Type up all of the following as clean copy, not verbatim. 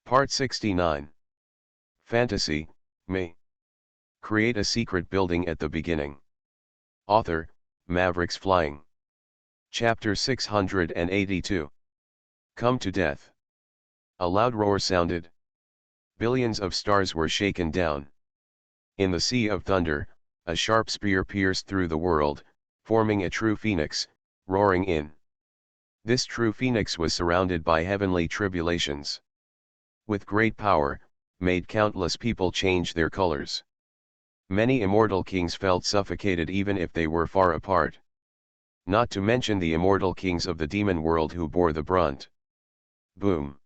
Part 69. Fantasy, Me. Create a secret building at the beginning. Author, Mavericks Flying. Chapter 682. Come to death. A loud roar sounded. Billions of stars were shaken down. In the sea of thunder, a sharp spear pierced through the world, forming a true phoenix, roaring in. This true phoenix was surrounded by heavenly tribulations. With great power, made countless people change their colors. Many immortal kings felt suffocated even if they were far apart. Not to mention the immortal kings of the demon world who bore the brunt. Boom!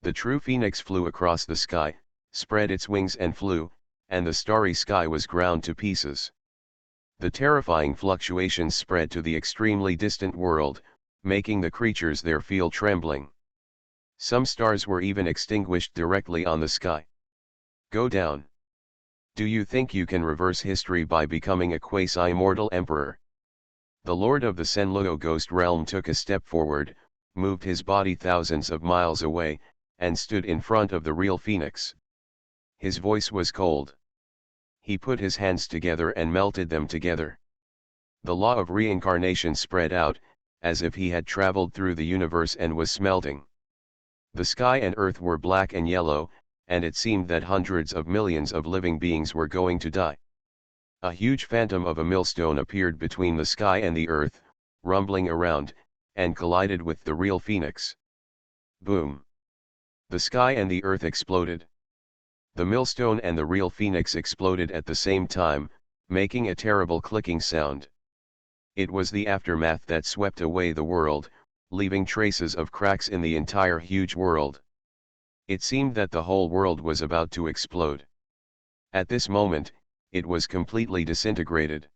The true phoenix flew across the sky, spread its wings and flew, and the starry sky was ground to pieces. The terrifying fluctuations spread to the extremely distant world, making the creatures there feel trembling. Some stars were even extinguished directly on the sky. Go down. Do you think you can reverse history by becoming a quasi-immortal emperor? The lord of the Senluo ghost realm took a step forward, moved his body thousands of miles away, and stood in front of the real phoenix. His voice was cold. He put his hands together and melted them together. The law of reincarnation spread out, as if he had traveled through the universe and was smelting. The sky and earth were black and yellow, and it seemed that hundreds of millions of living beings were going to die. A huge phantom of a millstone appeared between the sky and the earth, rumbling around, and collided with the real phoenix. Boom! The sky and the earth exploded. The millstone and the real phoenix exploded at the same time, making a terrible clicking sound. It was the aftermath that swept away the world, leaving traces of cracks in the entire huge world. It seemed that the whole world was about to explode. At this moment, it was completely disintegrated.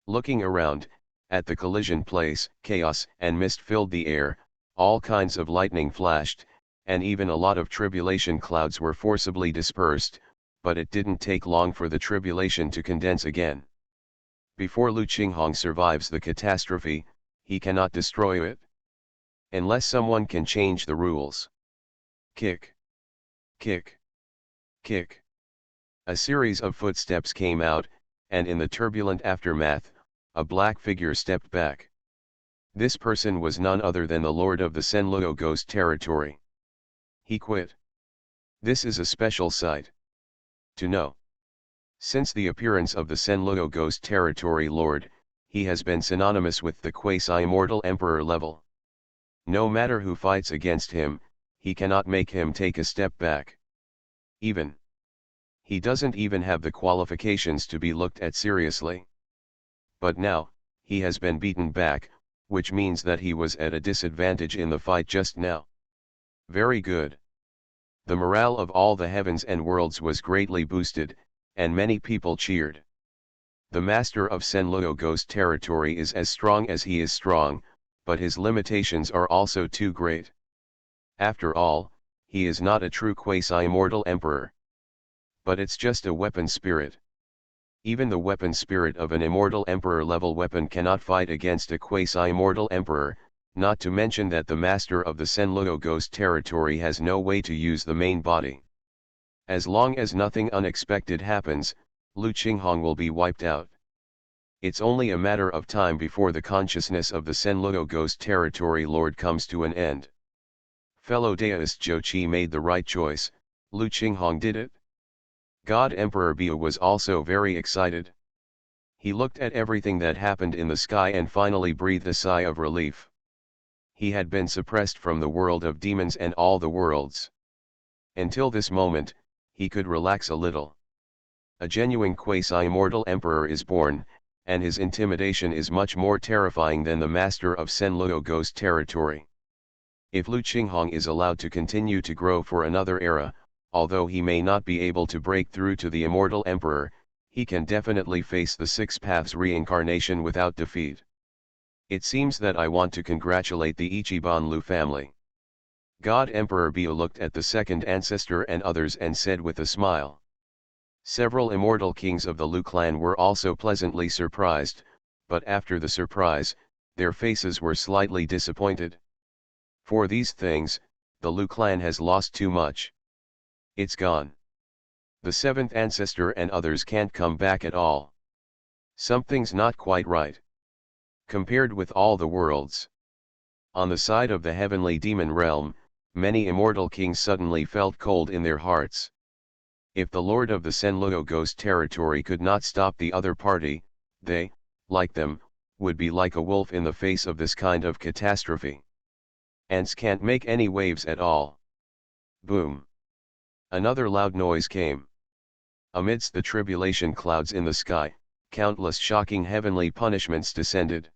Looking around, at the collision place, chaos and mist filled the air, all kinds of lightning flashed, and even a lot of tribulation clouds were forcibly dispersed, but it didn't take long for the tribulation to condense again. Before Lu Qinghong survives the catastrophe, he cannot destroy it. Unless someone can change the rules. Kick. Kick. Kick. A series of footsteps came out, and in the turbulent aftermath, a black figure stepped back. This person was none other than the lord of the Senluo ghost territory. He quit. This is a special sight to know. Since the appearance of the Senluo ghost territory lord, he has been synonymous with the quasi-immortal emperor level. No matter who fights against him, he cannot make him take a step back. He doesn't even have the qualifications to be looked at seriously. But now, he has been beaten back, which means that he was at a disadvantage in the fight just now. Very good. The morale of all the heavens and worlds was greatly boosted, and many people cheered. The master of Senluo ghost territory is as strong as he is strong, but his limitations are also too great. After all, he is not a true quasi-immortal emperor. But it's just a weapon spirit. Even the weapon spirit of an immortal emperor level weapon cannot fight against a quasi-immortal emperor, not to mention that the master of the Senluo ghost territory has no way to use the main body. As long as nothing unexpected happens, Lu Qinghong will be wiped out. It's only a matter of time before the consciousness of the Senluo ghost territory lord comes to an end. Fellow Daoist Zhou Qi made the right choice. Lu Qinghong did it. God Emperor Biao was also very excited. He looked at everything that happened in the sky and finally breathed a sigh of relief. He had been suppressed from the world of demons and all the worlds. Until this moment, he could relax a little. A genuine quasi-immortal emperor is born, and his intimidation is much more terrifying than the master of Senluo ghost territory. If Lu Qinghong is allowed to continue to grow for another era, although he may not be able to break through to the immortal emperor, he can definitely face the six paths reincarnation without defeat. It seems that I want to congratulate the Ichiban Lu family. God Emperor Biao looked at the second ancestor and others and said with a smile. Several immortal kings of the Lu clan were also pleasantly surprised, but after the surprise, their faces were slightly disappointed. For these things, the Lu clan has lost too much. It's gone. The seventh ancestor and others can't come back at all. Something's not quite right. Compared with all the worlds. On the side of the heavenly demon realm, many immortal kings suddenly felt cold in their hearts. If the Lord of the Senluo ghost territory could not stop the other party, they, like them, would be like a wolf in the face of this kind of catastrophe. Ants can't make any waves at all. Boom. Another loud noise came. Amidst the tribulation clouds in the sky, countless shocking heavenly punishments descended.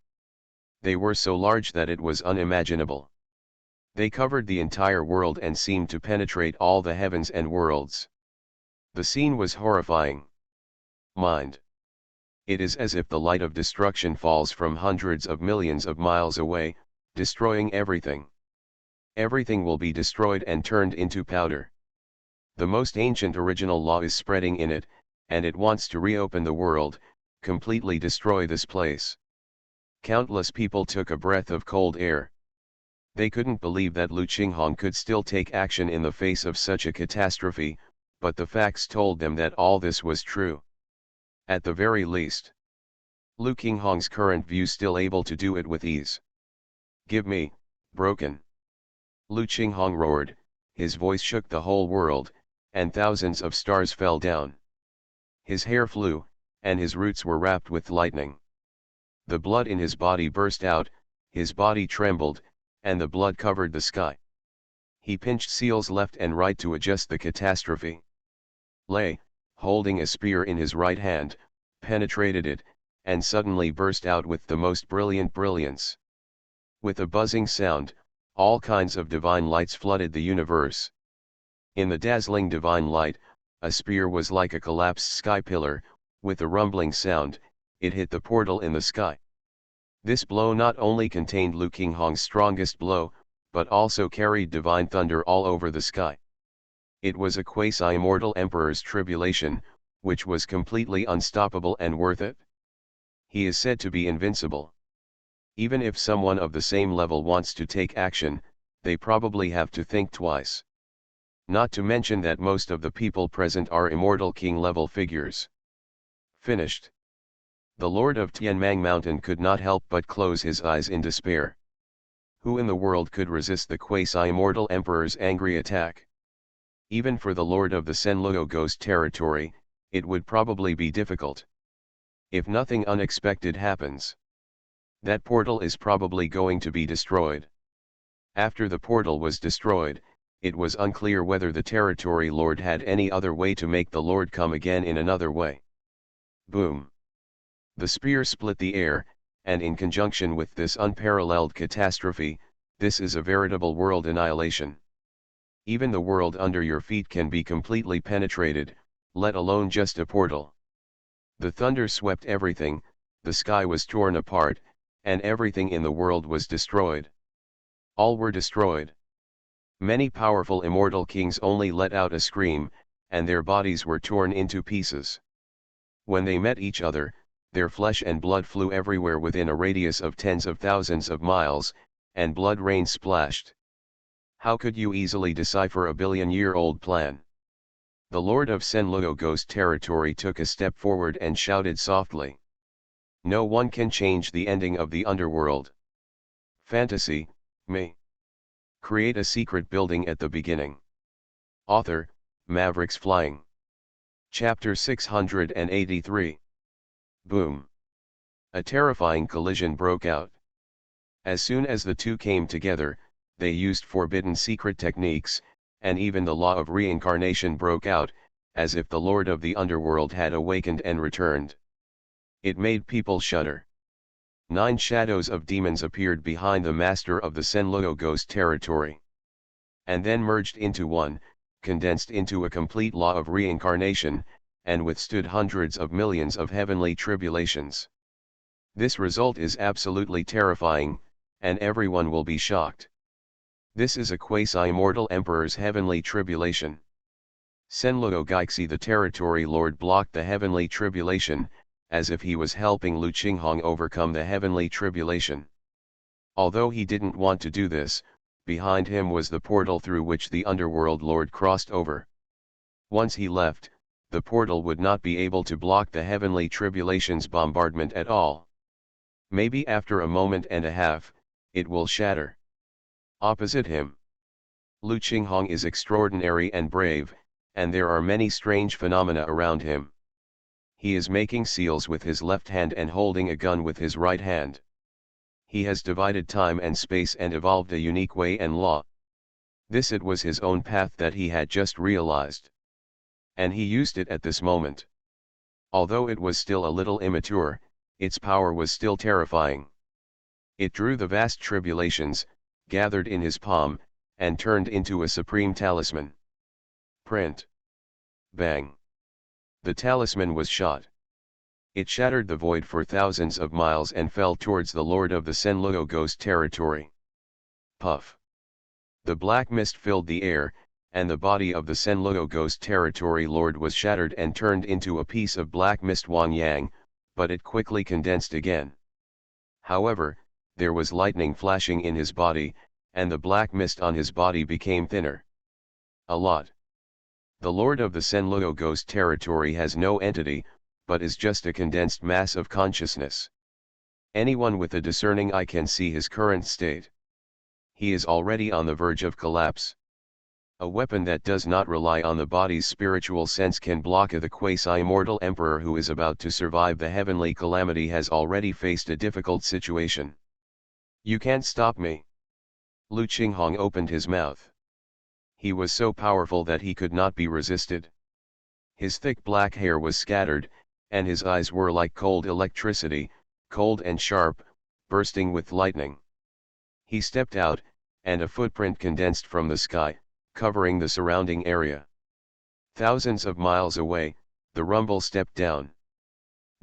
They were so large that it was unimaginable. They covered the entire world and seemed to penetrate all the heavens and worlds. The scene was horrifying. Mind. It is as if the light of destruction falls from hundreds of millions of miles away, destroying everything. Everything will be destroyed and turned into powder. The most ancient original law is spreading in it, and it wants to reopen the world, completely destroy this place. Countless people took a breath of cold air. They couldn't believe that Lu Qinghong could still take action in the face of such a catastrophe, but the facts told them that all this was true. At the very least, Lu Qinghong's current view still able to do it with ease. Give me, broken. Lu Qinghong roared, his voice shook the whole world, and thousands of stars fell down. His hair flew, and his roots were wrapped with lightning. The blood in his body burst out, his body trembled, and the blood covered the sky. He pinched seals left and right to adjust the catastrophe. Lei, holding a spear in his right hand, penetrated it, and suddenly burst out with the most brilliant brilliance. With a buzzing sound, all kinds of divine lights flooded the universe. In the dazzling divine light, a spear was like a collapsed sky pillar. With a rumbling sound, it hit the portal in the sky. This blow not only contained Lu Qinghong's strongest blow, but also carried divine thunder all over the sky. It was a quasi-immortal emperor's tribulation, which was completely unstoppable and worth it. He is said to be invincible. Even if someone of the same level wants to take action, they probably have to think twice. Not to mention that most of the people present are immortal king-level figures. Finished. The Lord of Tianmang Mountain could not help but close his eyes in despair. Who in the world could resist the quasi-immortal emperor's angry attack? Even for the Lord of the Senluo ghost territory, it would probably be difficult. If nothing unexpected happens, that portal is probably going to be destroyed. After the portal was destroyed, it was unclear whether the territory lord had any other way to make the Lord come again in another way. Boom. The spear split the air, and in conjunction with this unparalleled catastrophe, this is a veritable world annihilation. Even the world under your feet can be completely penetrated, let alone just a portal. The thunder swept everything, the sky was torn apart, and everything in the world was destroyed. All were destroyed. Many powerful immortal kings only let out a scream, and their bodies were torn into pieces. When they met each other, their flesh and blood flew everywhere within a radius of tens of thousands of miles, and blood rain splashed. How could you easily decipher a billion-year-old plan? The Lord of Senluo ghost territory took a step forward and shouted softly. No one can change the ending of the underworld. Fantasy, me. Create a secret building at the beginning. Author, Mavericks Flying. Chapter 683. Boom. A terrifying collision broke out. As soon as the two came together, they used forbidden secret techniques, and even the law of reincarnation broke out, as if the Lord of the underworld had awakened and returned. It made people shudder. 9 shadows of demons appeared behind the master of the Senluo ghost territory. And then merged into one, condensed into a complete law of reincarnation, and withstood hundreds of millions of heavenly tribulations. This result is absolutely terrifying, and everyone will be shocked. This is a quasi-immortal emperor's heavenly tribulation. Senluo Geixi, the territory lord, blocked the heavenly tribulation, as if he was helping Lu Qinghong overcome the heavenly tribulation. Although he didn't want to do this, behind him was the portal through which the underworld lord crossed over. Once he left, the portal would not be able to block the heavenly tribulation's bombardment at all. Maybe after a moment and a half, it will shatter. Opposite him, Lu Qinghong is extraordinary and brave, and there are many strange phenomena around him. He is making seals with his left hand and holding a gun with his right hand. He has divided time and space and evolved a unique way and law. This it was his own path that he had just realized. And he used it at this moment. Although it was still a little immature, its power was still terrifying. It drew the vast tribulations, gathered in his palm, and turned into a supreme talisman. Print. Bang. The talisman was shot. It shattered the void for thousands of miles and fell towards the lord of the Senluo ghost territory. Puff. The black mist filled the air, and the body of the Senluo ghost territory lord was shattered and turned into a piece of black mist Wang Yang, but it quickly condensed again. However, there was lightning flashing in his body, and the black mist on his body became thinner. A lot. The lord of the Senluo ghost territory has no entity, but is just a condensed mass of consciousness. Anyone with a discerning eye can see his current state. He is already on the verge of collapse. A weapon that does not rely on the body's spiritual sense can block the quasi-immortal emperor who is about to survive the heavenly calamity has already faced a difficult situation. You can't stop me. Lu Qinghong opened his mouth. He was so powerful that he could not be resisted. His thick black hair was scattered, and his eyes were like cold electricity, cold and sharp, bursting with lightning. He stepped out, and a footprint condensed from the sky, covering the surrounding area. Thousands of miles away, the rumble stepped down.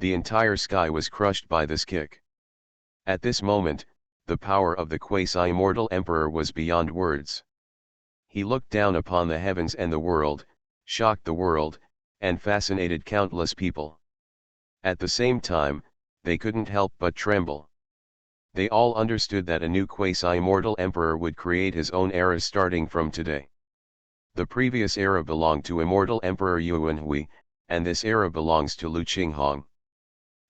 The entire sky was crushed by this kick. At this moment, the power of the quasi-immortal emperor was beyond words. He looked down upon the heavens and the world, shocked the world, and fascinated countless people. At the same time, they couldn't help but tremble. They all understood that a new quasi-immortal emperor would create his own era starting from today. The previous era belonged to immortal Emperor Yuanhui, and this era belongs to Lu Qinghong.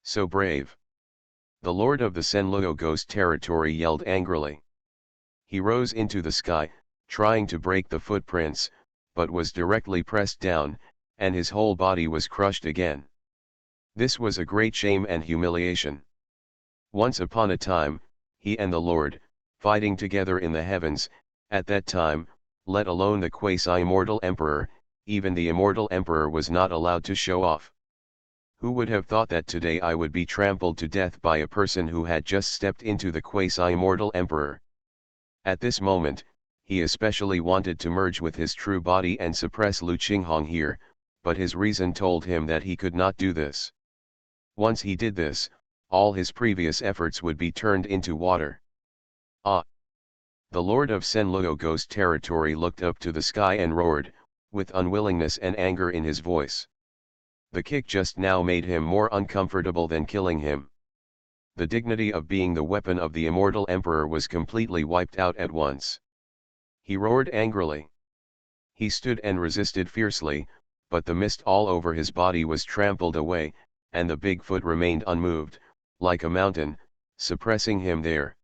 So brave. The lord of the Senluo ghost territory yelled angrily. He rose into the sky, trying to break the footprints, but was directly pressed down, and his whole body was crushed again. This was a great shame and humiliation. Once upon a time, he and the Lord, fighting together in the heavens, at that time, let alone the quasi-immortal emperor, even the immortal emperor was not allowed to show off. Who would have thought that today I would be trampled to death by a person who had just stepped into the quasi-immortal emperor? At this moment, he especially wanted to merge with his true body and suppress Lu Qinghong here, but his reason told him that he could not do this. Once he did this, all his previous efforts would be turned into water. Ah! The lord of Senluo ghost territory looked up to the sky and roared, with unwillingness and anger in his voice. The kick just now made him more uncomfortable than killing him. The dignity of being the weapon of the immortal emperor was completely wiped out at once. He roared angrily. He stood and resisted fiercely, but the mist all over his body was trampled away, and the big foot remained unmoved, like a mountain, suppressing him there.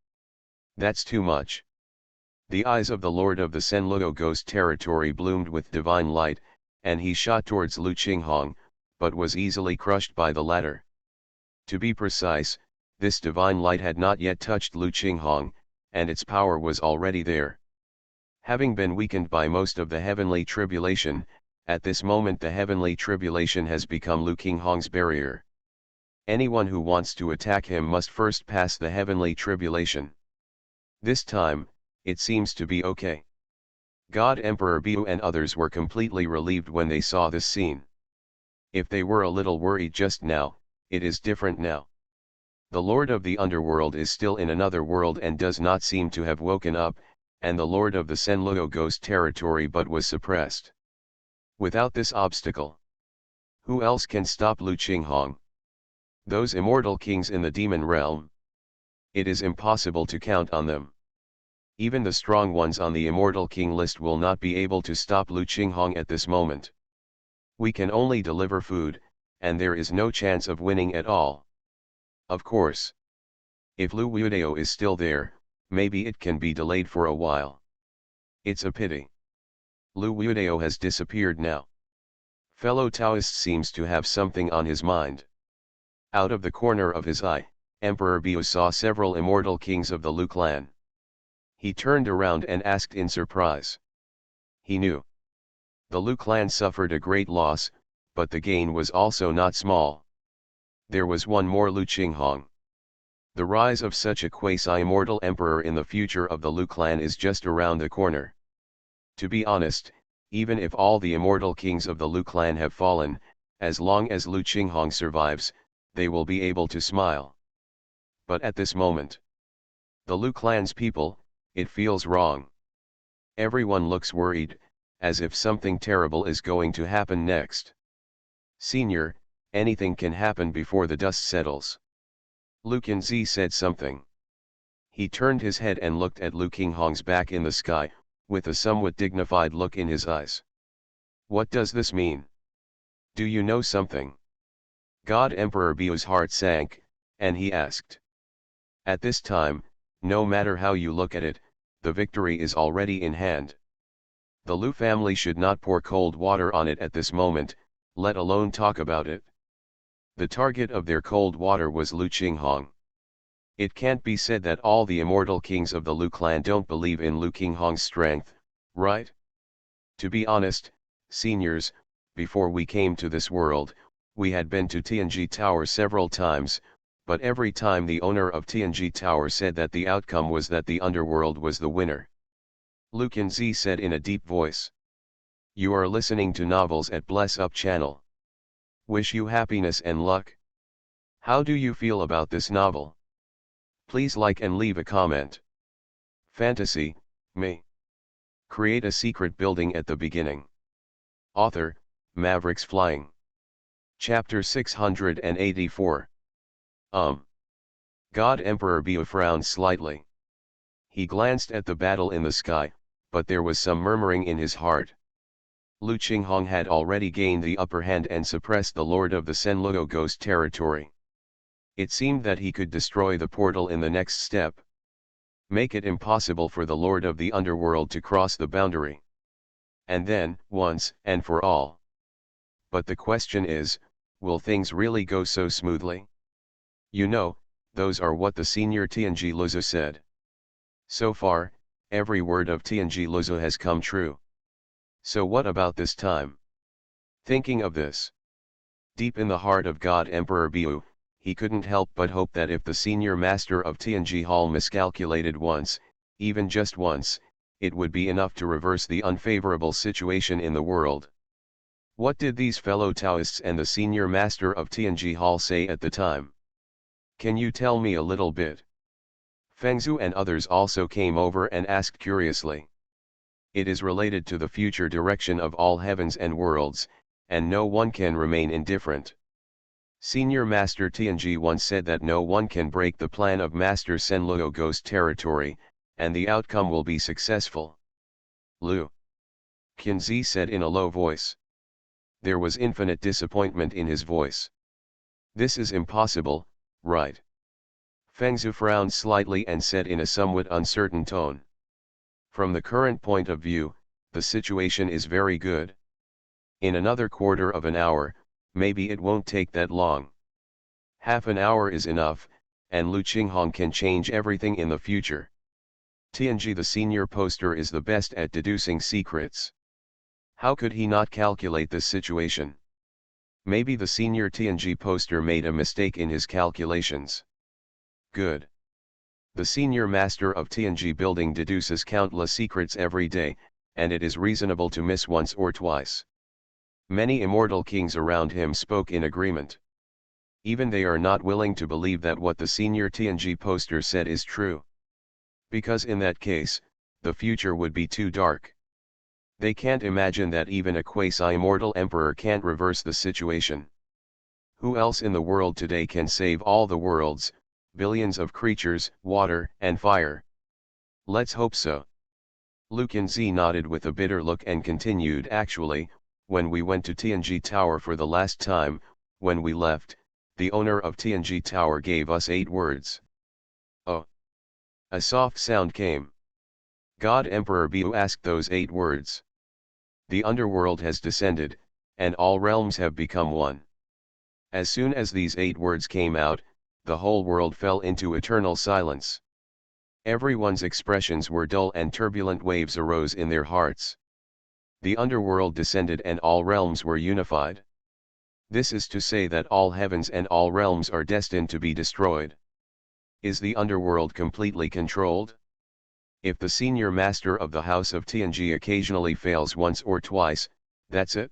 That's too much. The eyes of the lord of the Senluo ghost territory bloomed with divine light, and he shot towards Lu Qinghong, but was easily crushed by the latter. To be precise, this divine light had not yet touched Lu Qinghong, and its power was already there. Having been weakened by most of the heavenly tribulation, at this moment the heavenly tribulation has become Lu Qinghong's barrier. Anyone who wants to attack him must first pass the heavenly tribulation. This time, it seems to be okay. God Emperor Bu and others were completely relieved when they saw this scene. If they were a little worried just now, it is different now. The Lord of the Underworld is still in another world and does not seem to have woken up, and the Lord of the Senluo ghost territory but was suppressed. Without this obstacle, who else can stop Lu Qinghong? Those immortal kings in the demon realm? It is impossible to count on them. Even the strong ones on the Immortal King list will not be able to stop Lu Qinghong at this moment. We can only deliver food, and there is no chance of winning at all. Of course. If Lu Wuodao is still there, maybe it can be delayed for a while. It's a pity. Lu Wuodao has disappeared now. Fellow Taoist seems to have something on his mind. Out of the corner of his eye, Emperor Biu saw several immortal kings of the Lu clan. He turned around and asked in surprise. He knew. The Lu clan suffered a great loss, but the gain was also not small. There was one more Lu Qinghong. The rise of such a quasi-immortal emperor in the future of the Lu clan is just around the corner. To be honest, even if all the immortal kings of the Lu clan have fallen, as long as Lu Qinghong survives, they will be able to smile. But at this moment, the Lu clan's people, it feels wrong. Everyone looks worried, as if something terrible is going to happen next. Senior, anything can happen before the dust settles. Lu Qinzi said something. He turned his head and looked at Lu Qinghong's back in the sky, with a somewhat dignified look in his eyes. What does this mean? Do you know something? God Emperor Biu's heart sank, and he asked. At this time, no matter how you look at it, the victory is already in hand. The Lu family should not pour cold water on it at this moment, let alone talk about it. The target of their cold water was Lu Qinghong. It can't be said that all the immortal kings of the Lu clan don't believe in Lu Qinghong's strength, right? To be honest, seniors, before we came to this world, we had been to Tianji Tower several times, but every time the owner of Tianji Tower said that the outcome was that the underworld was the winner. Lu Qinzi said in a deep voice. You are listening to Novels at Bless Up channel. Wish you happiness and luck. How do you feel about this novel? Please like and leave a comment. Fantasy, me. Create a secret building at the beginning. Author, Mavericks Flying. Chapter 684. God Emperor Biu frowned slightly. He glanced at the battle in the sky, but there was some murmuring in his heart. Lu Qinghong had already gained the upper hand and suppressed the Lord of the Senluo ghost territory. It seemed that he could destroy the portal in the next step. Make it impossible for the Lord of the Underworld to cross the boundary. And then, once and for all. But the question is, will things really go so smoothly? You know, those are what the senior Tianji Luzu said. So far, every word of Tianji Luzu has come true. So what about this time? Thinking of this, deep in the heart of God Emperor Biu, he couldn't help but hope that if the senior master of Tianji Hall miscalculated once, even just once, it would be enough to reverse the unfavorable situation in the world. What did these fellow Taoists and the senior master of Tianji Hall say at the time? Can you tell me a little bit? Fengzhu and others also came over and asked curiously. It is related to the future direction of all heavens and worlds, and no one can remain indifferent. Senior Master Tianji once said that no one can break the plan of Master Senluo ghost territory, and the outcome will be successful. Lu Qinzi said in a low voice. There was infinite disappointment in his voice. This is impossible, right? Fengzhu frowned slightly and said in a somewhat uncertain tone. From the current point of view, the situation is very good. In another quarter of an hour, maybe it won't take that long. Half an hour is enough, and Lu Qinghong can change everything in the future. Tianji the senior poster is the best at deducing secrets. How could he not calculate this situation? Maybe the senior Tianji poster made a mistake in his calculations. Good. The senior master of Tianji building deduces countless secrets every day, and it is reasonable to miss once or twice. Many immortal kings around him spoke in agreement. Even they are not willing to believe that what the senior Tianji poster said is true. Because in that case, the future would be too dark. They can't imagine that even a quasi-immortal emperor can't reverse the situation. Who else in the world today can save all the worlds, billions of creatures, water and fire? Let's hope so. Lucan Z nodded with a bitter look and continued. Actually, when we went to TNG Tower for the last time, when we left, the owner of TNG Tower gave us 8 words. Oh. A soft sound came. God Emperor Bu asked those 8 words. The underworld has descended, and all realms have become one. As soon as these 8 words came out, the whole world fell into eternal silence. Everyone's expressions were dull and turbulent waves arose in their hearts. The underworld descended and all realms were unified. This is to say that all heavens and all realms are destined to be destroyed. Is the underworld completely controlled? If the senior master of the House of TNG occasionally fails once or twice, that's it.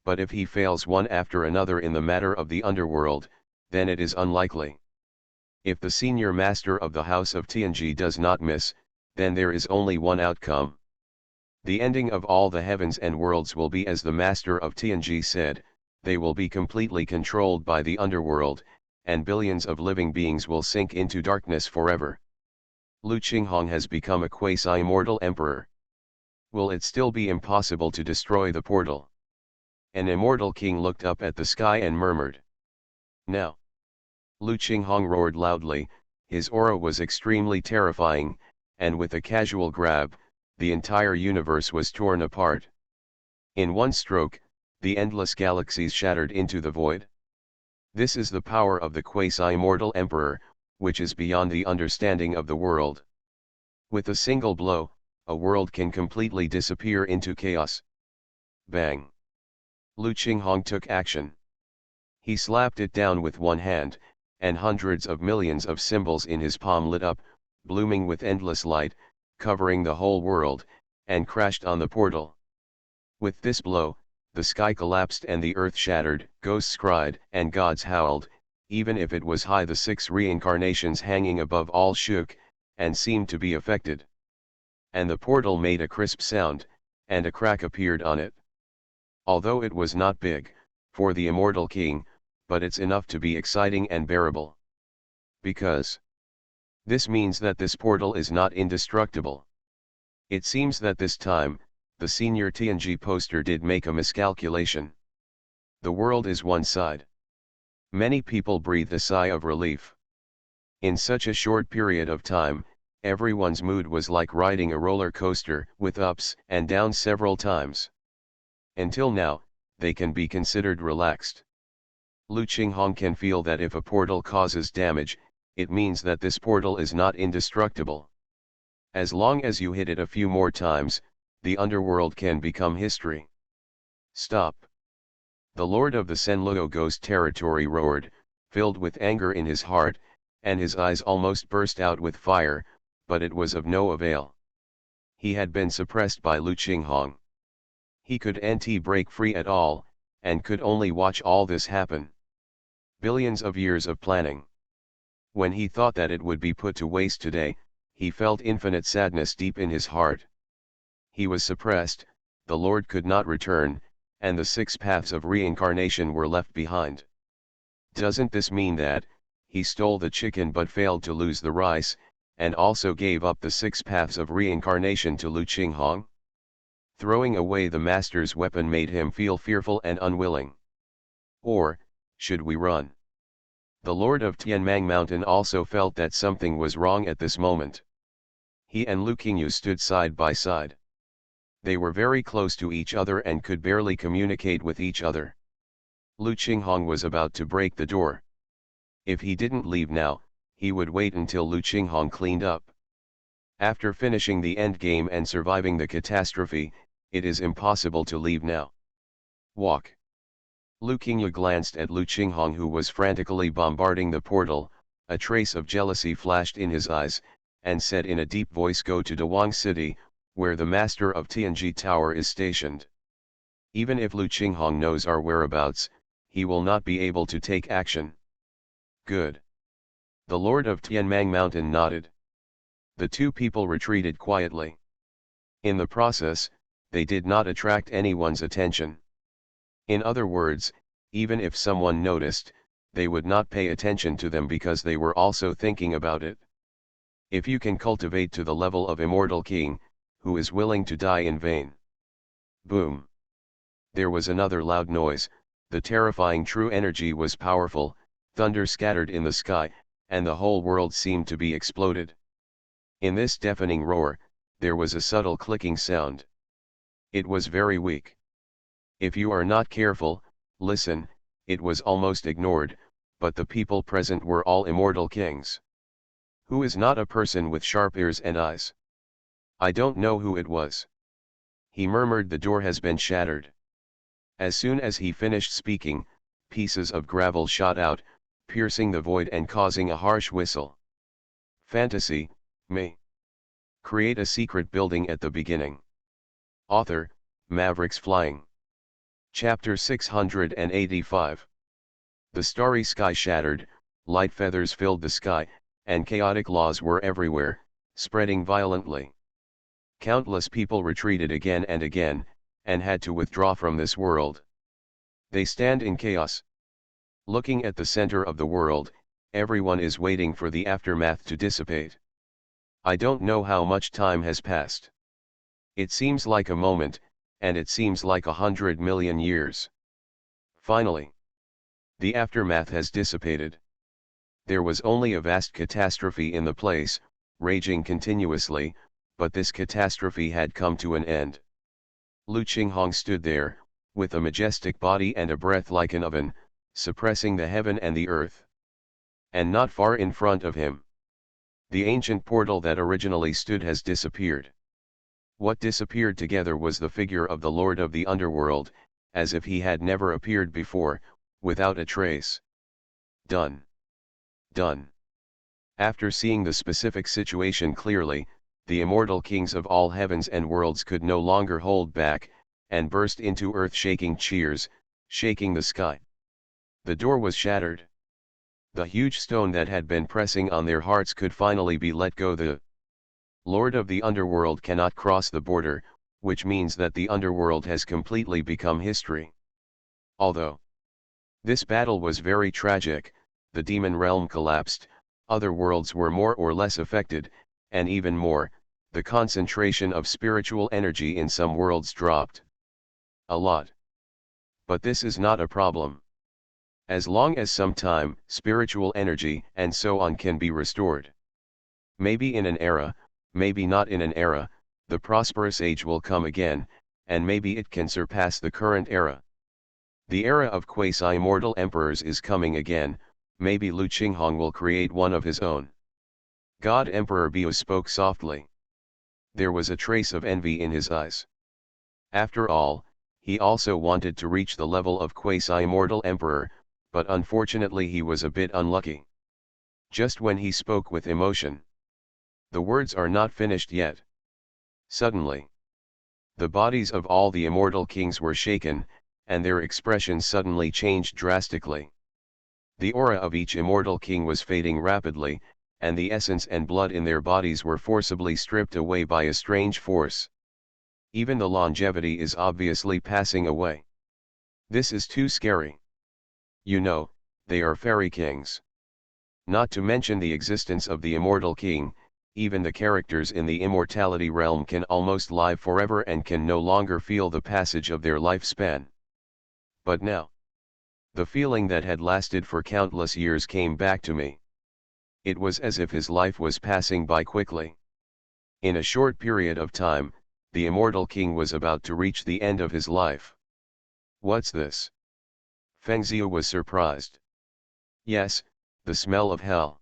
But if he fails one after another in the matter of the underworld, then it is unlikely. If the senior master of the House of TNG does not miss, then there is only one outcome. The ending of all the heavens and worlds will be as the master of TNG said, they will be completely controlled by the underworld, and billions of living beings will sink into darkness forever. Lu Qinghong has become a quasi-immortal emperor. Will it still be impossible to destroy the portal? An immortal king looked up at the sky and murmured. Now. Lu Qinghong roared loudly, his aura was extremely terrifying, and with a casual grab, the entire universe was torn apart. In one stroke, the endless galaxies shattered into the void. This is the power of the quasi-immortal emperor, which is beyond the understanding of the world. With a single blow, a world can completely disappear into chaos. Bang! Lu Qinghong took action. He slapped it down with one hand, and hundreds of millions of symbols in his palm lit up, blooming with endless light, covering the whole world, and crashed on the portal. With this blow, the sky collapsed and the earth shattered, ghosts cried, and gods howled. Even if it was high, the 6 reincarnations hanging above all shook, and seemed to be affected. And the portal made a crisp sound, and a crack appeared on it. Although it was not big, for the immortal king, but it's enough to be exciting and bearable. Because this means that this portal is not indestructible. It seems that this time, the senior TNG poster did make a miscalculation. The world is one side. Many people breathed a sigh of relief. In such a short period of time, everyone's mood was like riding a roller coaster, with ups and downs several times. Until now, they can be considered relaxed. Lu Qinghong can feel that if a portal causes damage, it means that this portal is not indestructible. As long as you hit it a few more times, the underworld can become history. Stop! The Lord of the Senluo Ghost Territory roared, filled with anger in his heart, and his eyes almost burst out with fire, but it was of no avail. He had been suppressed by Lu Qinghong. He couldn't break free at all, and could only watch all this happen. Billions of years of planning. When he thought that it would be put to waste today, he felt infinite sadness deep in his heart. He was suppressed, the Lord could not return, and the 6 paths of reincarnation were left behind. Doesn't this mean that he stole the chicken but failed to lose the rice, and also gave up the 6 paths of reincarnation to Lu Qinghong? Throwing away the master's weapon made him feel fearful and unwilling. Or, should we run? The Lord of Tianmang Mountain also felt that something was wrong at this moment. He and Lu Qingyu stood side by side. They were very close to each other and could barely communicate with each other. Lu Qinghong was about to break the door. If he didn't leave now, he would wait until Lu Qinghong cleaned up. After finishing the endgame and surviving the catastrophe, it is impossible to leave now. Walk. Lu Qingyu glanced at Lu Qinghong, who was frantically bombarding the portal. A trace of jealousy flashed in his eyes, and said in a deep voice, "Go to Dawang City, where the master of TNG Tower is stationed. Even if Lu Qinghong knows our whereabouts, he will not be able to take action." Good. The Lord of Tianmang Mountain nodded. The 2 people retreated quietly. In the process, they did not attract anyone's attention. In other words, even if someone noticed, they would not pay attention to them because they were also thinking about it. If you can cultivate to the level of immortal king, who is willing to die in vain? Boom! There was another loud noise, the terrifying true energy was powerful, thunder scattered in the sky, and the whole world seemed to be exploded. In this deafening roar, there was a subtle clicking sound. It was very weak. If you are not careful, listen, it was almost ignored, but the people present were all immortal kings. Who is not a person with sharp ears and eyes? I don't know who it was. He murmured, the door has been shattered. As soon as he finished speaking, pieces of gravel shot out, piercing the void and causing a harsh whistle. Fantasy, me. Create a secret building at the beginning. Author, Mavericks Flying. Chapter 685. The starry sky shattered, light feathers filled the sky, and chaotic laws were everywhere, spreading violently. Countless people retreated again and again, and had to withdraw from this world. They stand in chaos. Looking at the center of the world, everyone is waiting for the aftermath to dissipate. I don't know how much time has passed. It seems like a moment, and it seems like 100 million years. Finally, the aftermath has dissipated. There was only a vast catastrophe in the place, raging continuously, but this catastrophe had come to an end. Lu Qinghong stood there, with a majestic body and a breath like an oven, suppressing the heaven and the earth. And not far in front of him, the ancient portal that originally stood has disappeared. What disappeared together was the figure of the Lord of the Underworld, as if he had never appeared before, without a trace. Done. Done. After seeing the specific situation clearly, the immortal kings of all heavens and worlds could no longer hold back, and burst into earth-shaking cheers, shaking the sky. The door was shattered. The huge stone that had been pressing on their hearts could finally be let go. The Lord of the Underworld cannot cross the border, which means that the Underworld has completely become history. Although this battle was very tragic, the demon realm collapsed, other worlds were more or less affected, and even more, the concentration of spiritual energy in some worlds dropped. A lot. But this is not a problem. As long as some time, spiritual energy, and so on can be restored. Maybe in an era, maybe not in an era, the prosperous age will come again, and maybe it can surpass the current era. The era of quasi-immortal emperors is coming again, maybe Lu Qinghong will create one of his own. God Emperor Biu spoke softly. There was a trace of envy in his eyes. After all, he also wanted to reach the level of quasi-immortal emperor, but unfortunately he was a bit unlucky. Just when he spoke with emotion. The words are not finished yet. Suddenly, the bodies of all the immortal kings were shaken, and their expressions suddenly changed drastically. The aura of each immortal king was fading rapidly, and the essence and blood in their bodies were forcibly stripped away by a strange force. Even the longevity is obviously passing away. This is too scary. You know, they are fairy kings. Not to mention the existence of the immortal king, even the characters in the immortality realm can almost live forever and can no longer feel the passage of their lifespan. But now, the feeling that had lasted for countless years came back to me. It was as if his life was passing by quickly. In a short period of time, the immortal king was about to reach the end of his life. What's this? Feng Ziu was surprised. Yes, the smell of hell.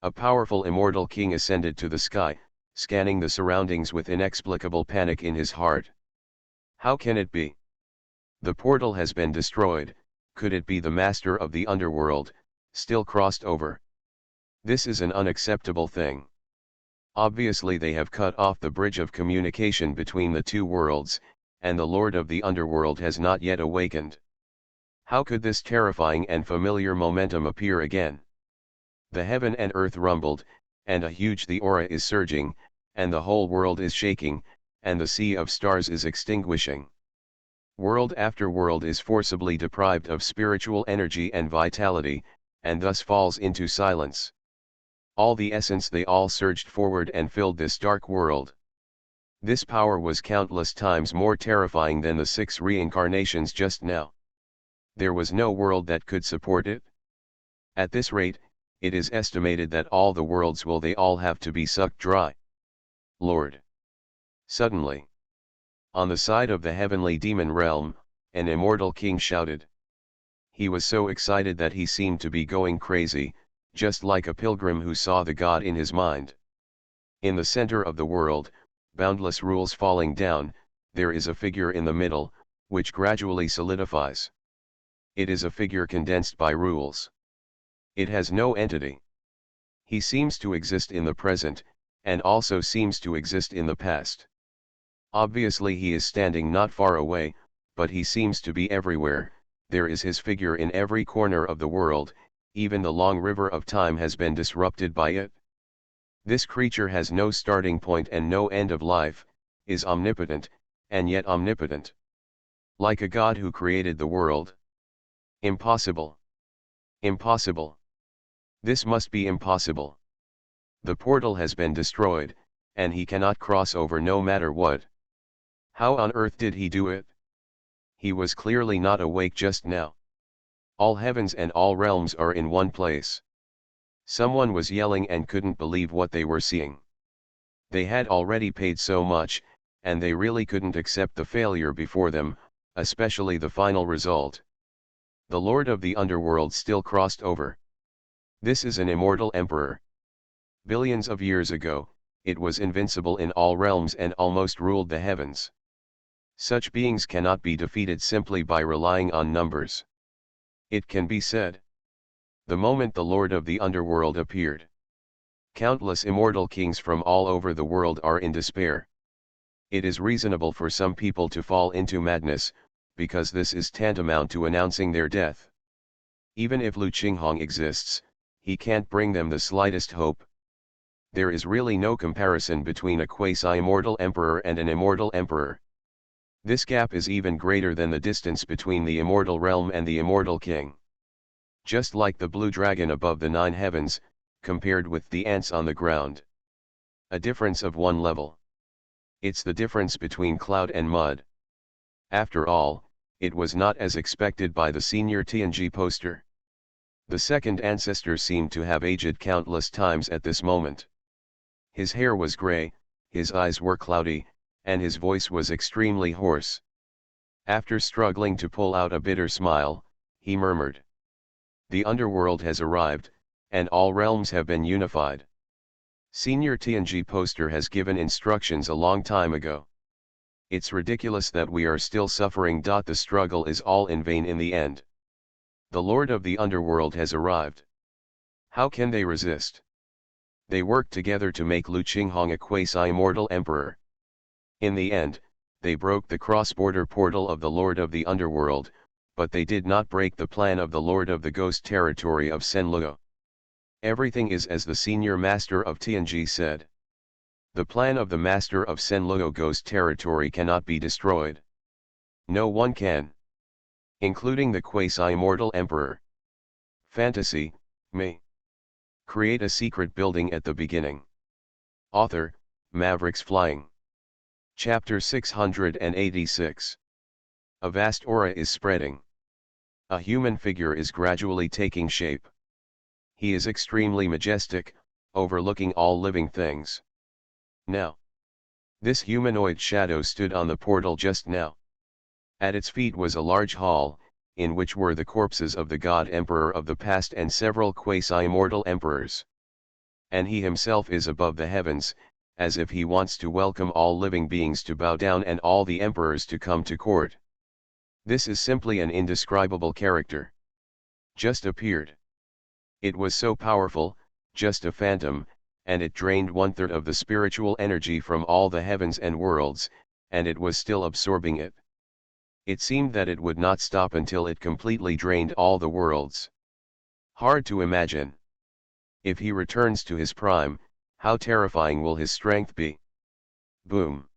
A powerful immortal king ascended to the sky, scanning the surroundings with inexplicable panic in his heart. How can it be? The portal has been destroyed, could it be the master of the underworld, still crossed over? This is an unacceptable thing. Obviously they have cut off the bridge of communication between the two worlds, and the Lord of the Underworld has not yet awakened. How could this terrifying and familiar momentum appear again? The heaven and earth rumbled, and a huge the aura is surging, and the whole world is shaking, and the sea of stars is extinguishing. World after world is forcibly deprived of spiritual energy and vitality, and thus falls into silence. All the essence they all surged forward and filled this dark world. This power was countless times more terrifying than the 6 reincarnations just now. There was no world that could support it. At this rate, it is estimated that all the worlds will they all have to be sucked dry. Lord. Suddenly, on the side of the heavenly demon realm, an immortal king shouted. He was so excited that he seemed to be going crazy, just like a pilgrim who saw the God in his mind. In the center of the world, boundless rules falling down, there is a figure in the middle, which gradually solidifies. It is a figure condensed by rules. It has no entity. He seems to exist in the present, and also seems to exist in the past. Obviously he is standing not far away, but he seems to be everywhere. There is his figure in every corner of the world, even the long river of time has been disrupted by it. This creature has no starting point and no end of life, is omnipotent, and yet omnipotent. Like a God who created the world. Impossible. Impossible. This must be impossible. The portal has been destroyed, and he cannot cross over no matter what. How on earth did he do it? He was clearly not awake just now. All heavens and all realms are in one place. Someone was yelling and couldn't believe what they were seeing. They had already paid so much, and they really couldn't accept the failure before them, especially the final result. The Lord of the Underworld still crossed over. This is an immortal emperor. Billions of years ago, it was invincible in all realms and almost ruled the heavens. Such beings cannot be defeated simply by relying on numbers. It can be said. The moment the Lord of the Underworld appeared, countless immortal kings from all over the world are in despair. It is reasonable for some people to fall into madness, because this is tantamount to announcing their death. Even if Lu Qinghong exists, he can't bring them the slightest hope. There is really no comparison between a quasi-immortal emperor and an immortal emperor. This gap is even greater than the distance between the immortal realm and the immortal king. Just like the blue dragon above the 9 heavens, compared with the ants on the ground. A difference of 1 level. It's the difference between cloud and mud. After all, it was not as expected by the senior Tianji poster. The second ancestor seemed to have aged countless times at this moment. His hair was gray, his eyes were cloudy, and his voice was extremely hoarse. After struggling to pull out a bitter smile, he murmured. The underworld has arrived, and all realms have been unified. Senior Tianji poster has given instructions a long time ago. It's ridiculous that we are still suffering. The struggle is all in vain in the end. The Lord of the Underworld has arrived. How can they resist? They worked together to make Lu Qinghong a quasi-immortal emperor. In the end, they broke the cross-border portal of the Lord of the Underworld, but they did not break the plan of the Lord of the Ghost territory of Senluo. Everything is as the senior master of Tianji said. The plan of the master of Senluo Ghost territory cannot be destroyed. No one can. Including the quasi-immortal emperor. Fantasy, me. Create a secret building at the beginning. Author, Mavericks Flying. Chapter 686. A vast aura is spreading. A human figure is gradually taking shape. He is extremely majestic, overlooking all living things. Now. This humanoid shadow stood on the portal just now. At its feet was a large hall, in which were the corpses of the god emperor of the past and several quasi-immortal emperors. And he himself is above the heavens, as if he wants to welcome all living beings to bow down and all the emperors to come to court. This is simply an indescribable character. Just appeared. It was so powerful, just a phantom, and it drained 1/3 of the spiritual energy from all the heavens and worlds, and it was still absorbing it. It seemed that it would not stop until it completely drained all the worlds. Hard to imagine. If he returns to his prime, how terrifying will his strength be? Boom.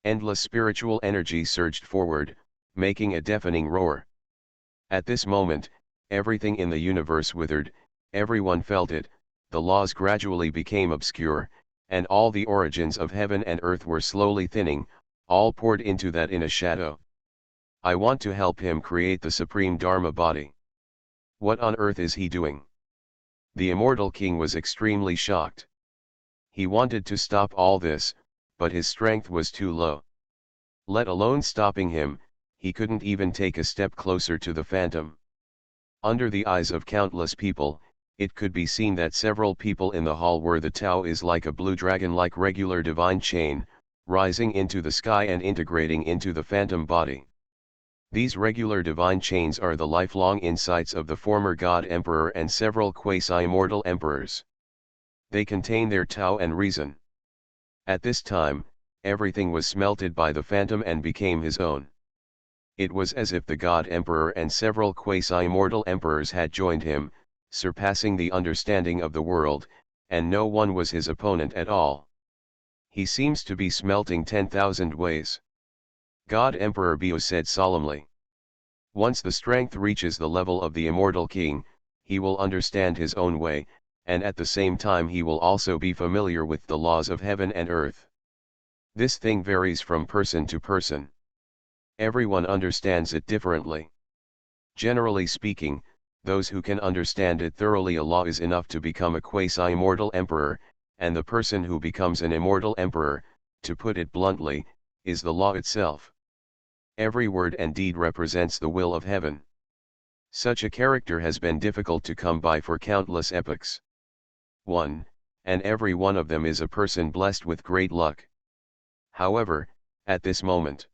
Endless spiritual energy surged forward, making a deafening roar. At this moment, everything in the universe withered, everyone felt it, the laws gradually became obscure, and all the origins of heaven and earth were slowly thinning, all poured into that in a shadow. I want to help him create the supreme Dharma body. What on earth is he doing? The immortal king was extremely shocked. He wanted to stop all this, but his strength was too low. Let alone stopping him, he couldn't even take a step closer to the phantom. Under the eyes of countless people, it could be seen that several people in the hall were the Tao is like a blue dragon-like regular divine chain, rising into the sky and integrating into the phantom body. These regular divine chains are the lifelong insights of the former God Emperor and several quasi-immortal emperors. They contain their Tao and reason. At this time, everything was smelted by the phantom and became his own. It was as if the God Emperor and several quasi-immortal emperors had joined him, surpassing the understanding of the world, and no one was his opponent at all. He seems to be smelting 10,000 ways. God Emperor Bio said solemnly. Once the strength reaches the level of the immortal king, he will understand his own way, and at the same time he will also be familiar with the laws of heaven and earth. This thing varies from person to person. Everyone understands it differently. Generally speaking, those who can understand it thoroughly, a law is enough to become a quasi-immortal emperor, and the person who becomes an immortal emperor, to put it bluntly, is the law itself. Every word and deed represents the will of heaven. Such a character has been difficult to come by for countless epochs. And every one of them is a person blessed with great luck. However, at this moment,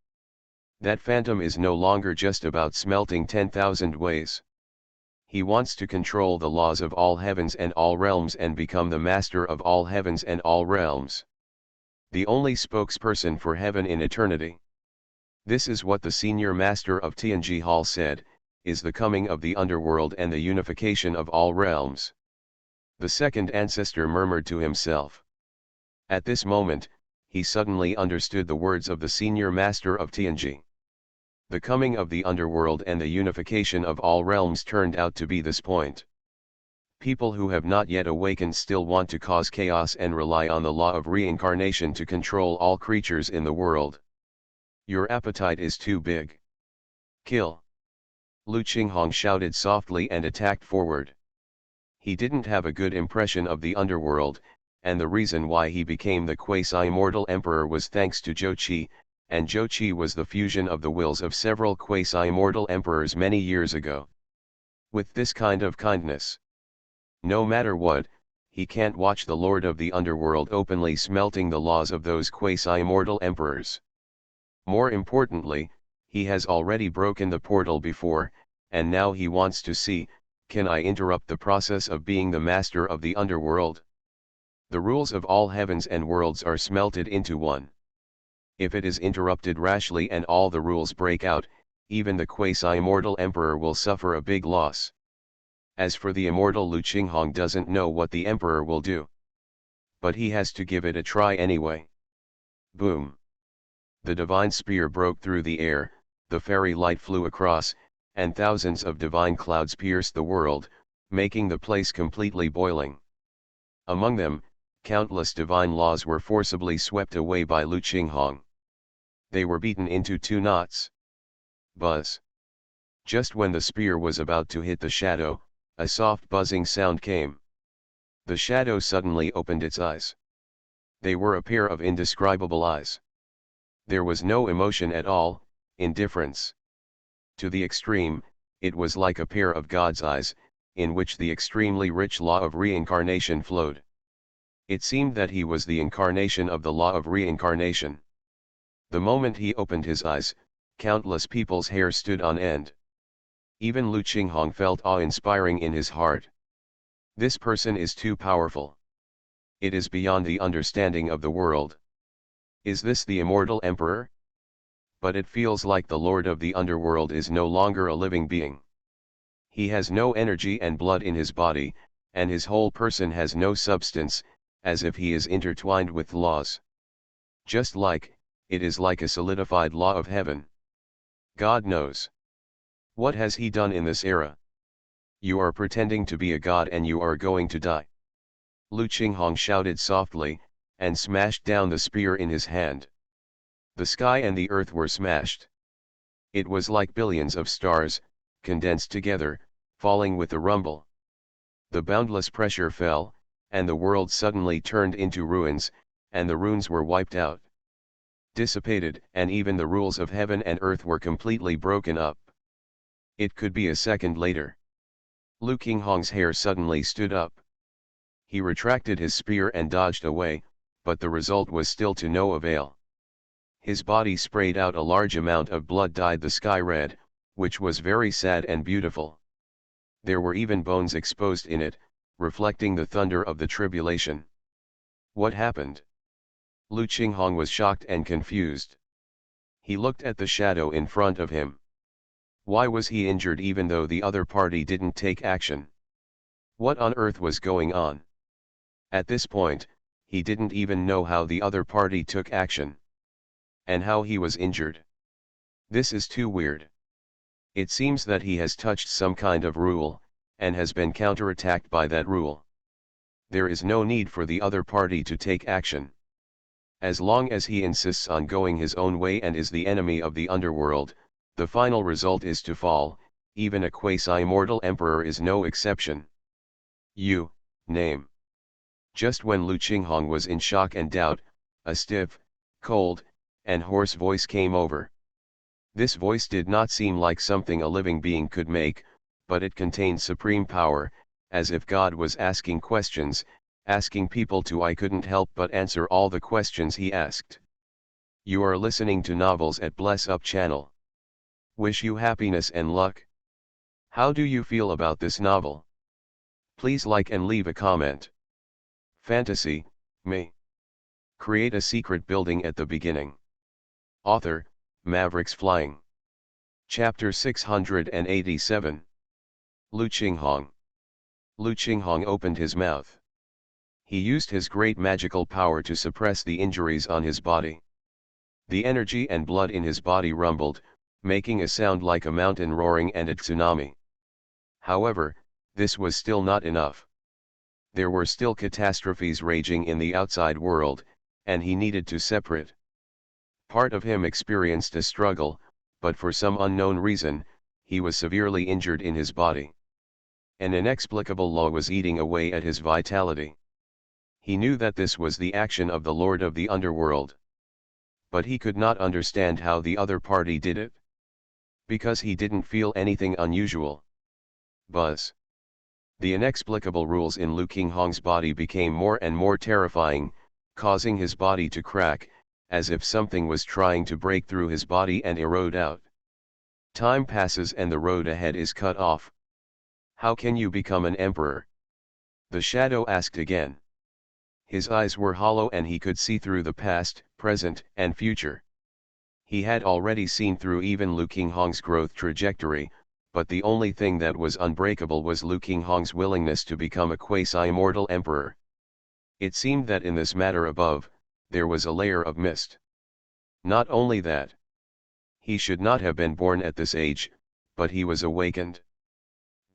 that phantom is no longer just about smelting 10,000 ways. He wants to control the laws of all heavens and all realms and become the master of all heavens and all realms. The only spokesperson for heaven in eternity. This is what the senior master of Tianji Hall said, is the coming of the underworld and the unification of all realms. The second ancestor murmured to himself. At this moment, he suddenly understood the words of the senior master of Tianji. The coming of the underworld and the unification of all realms turned out to be this point. People who have not yet awakened still want to cause chaos and rely on the law of reincarnation to control all creatures in the world. Your appetite is too big. Kill. Lu Qinghong shouted softly and attacked forward. He didn't have a good impression of the underworld, and the reason why he became the quasi-immortal emperor was thanks to Zhou Qi, and Zhou Qi was the fusion of the wills of several quasi-immortal emperors many years ago. With this kind of kindness, no matter what, he can't watch the lord of the underworld openly smelting the laws of those quasi-immortal emperors. More importantly, he has already broken the portal before, and now he wants to see, can I interrupt the process of being the master of the underworld? The rules of all heavens and worlds are smelted into one. If it is interrupted rashly and all the rules break out, even the quasi-immortal emperor will suffer a big loss. As for the immortal Lu Qinghong doesn't know what the emperor will do. But he has to give it a try anyway. Boom! The divine spear broke through the air, the fairy light flew across, and thousands of divine clouds pierced the world, making the place completely boiling. Among them, countless divine laws were forcibly swept away by Lu Qinghong. They were beaten into 2 knots. Buzz. Just when the spear was about to hit the shadow, a soft buzzing sound came. The shadow suddenly opened its eyes. They were a pair of indescribable eyes. There was no emotion at all, indifference. To the extreme, it was like a pair of God's eyes, in which the extremely rich law of reincarnation flowed. It seemed that he was the incarnation of the law of reincarnation. The moment he opened his eyes, countless people's hair stood on end. Even Lu Qinghong felt awe-inspiring in his heart. This person is too powerful. It is beyond the understanding of the world. Is this the immortal emperor? But it feels like the lord of the underworld is no longer a living being. He has no energy and blood in his body, and his whole person has no substance, as if he is intertwined with laws. Just like, it is like a solidified law of heaven. God knows. What has he done in this era? You are pretending to be a god and you are going to die. Lu Qinghong shouted softly, and smashed down the spear in his hand. The sky and the earth were smashed. It was like billions of stars, condensed together, falling with a rumble. The boundless pressure fell, and the world suddenly turned into ruins, and the runes were wiped out. Dissipated, and even the rules of heaven and earth were completely broken up. It could be a second later. Lu Qinghong's hair suddenly stood up. He retracted his spear and dodged away, but the result was still to no avail. His body sprayed out a large amount of blood dyed the sky red, which was very sad and beautiful. There were even bones exposed in it, reflecting the thunder of the tribulation. What happened? Lu Qinghong was shocked and confused. He looked at the shadow in front of him. Why was he injured even though the other party didn't take action? What on earth was going on? At this point, he didn't even know how the other party took action. And how he was injured. This is too weird. It seems that he has touched some kind of rule, and has been counterattacked by that rule. There is no need for the other party to take action. As long as he insists on going his own way and is the enemy of the underworld, the final result is to fall. Even a quasi-immortal emperor is no exception. Name. Just when Lu Qinghong was in shock and doubt, a stiff, cold, and hoarse voice came over. This voice did not seem like something a living being could make, but it contained supreme power, as if God was asking questions, asking people to. I couldn't help but answer all the questions he asked. You are listening to Novels at Bless Up channel. Wish you happiness and luck. How do you feel about this novel? Please like and leave a comment. Fantasy, me. Create a secret building at the beginning. Author, Mavericks Flying. Chapter 687. Lu Qinghong. Lu Qinghong opened his mouth. He used his great magical power to suppress the injuries on his body. The energy and blood in his body rumbled, making a sound like a mountain roaring and a tsunami. However, this was still not enough. There were still catastrophes raging in the outside world, and he needed to separate. Part of him experienced a struggle, but for some unknown reason, he was severely injured in his body. An inexplicable law was eating away at his vitality. He knew that this was the action of the Lord of the Underworld. But he could not understand how the other party did it. Because he didn't feel anything unusual. Buzz. The inexplicable rules in Lu Qinghong's body became more and more terrifying, causing his body to crack, as if something was trying to break through his body and erode out. Time passes and the road ahead is cut off. How can you become an emperor? The shadow asked again. His eyes were hollow and he could see through the past, present, and future. He had already seen through even Lu Qinghong's growth trajectory, but the only thing that was unbreakable was Lu Qinghong's willingness to become a quasi-immortal emperor. It seemed that in this matter above, there was a layer of mist. Not only that. He should not have been born at this age, but he was awakened.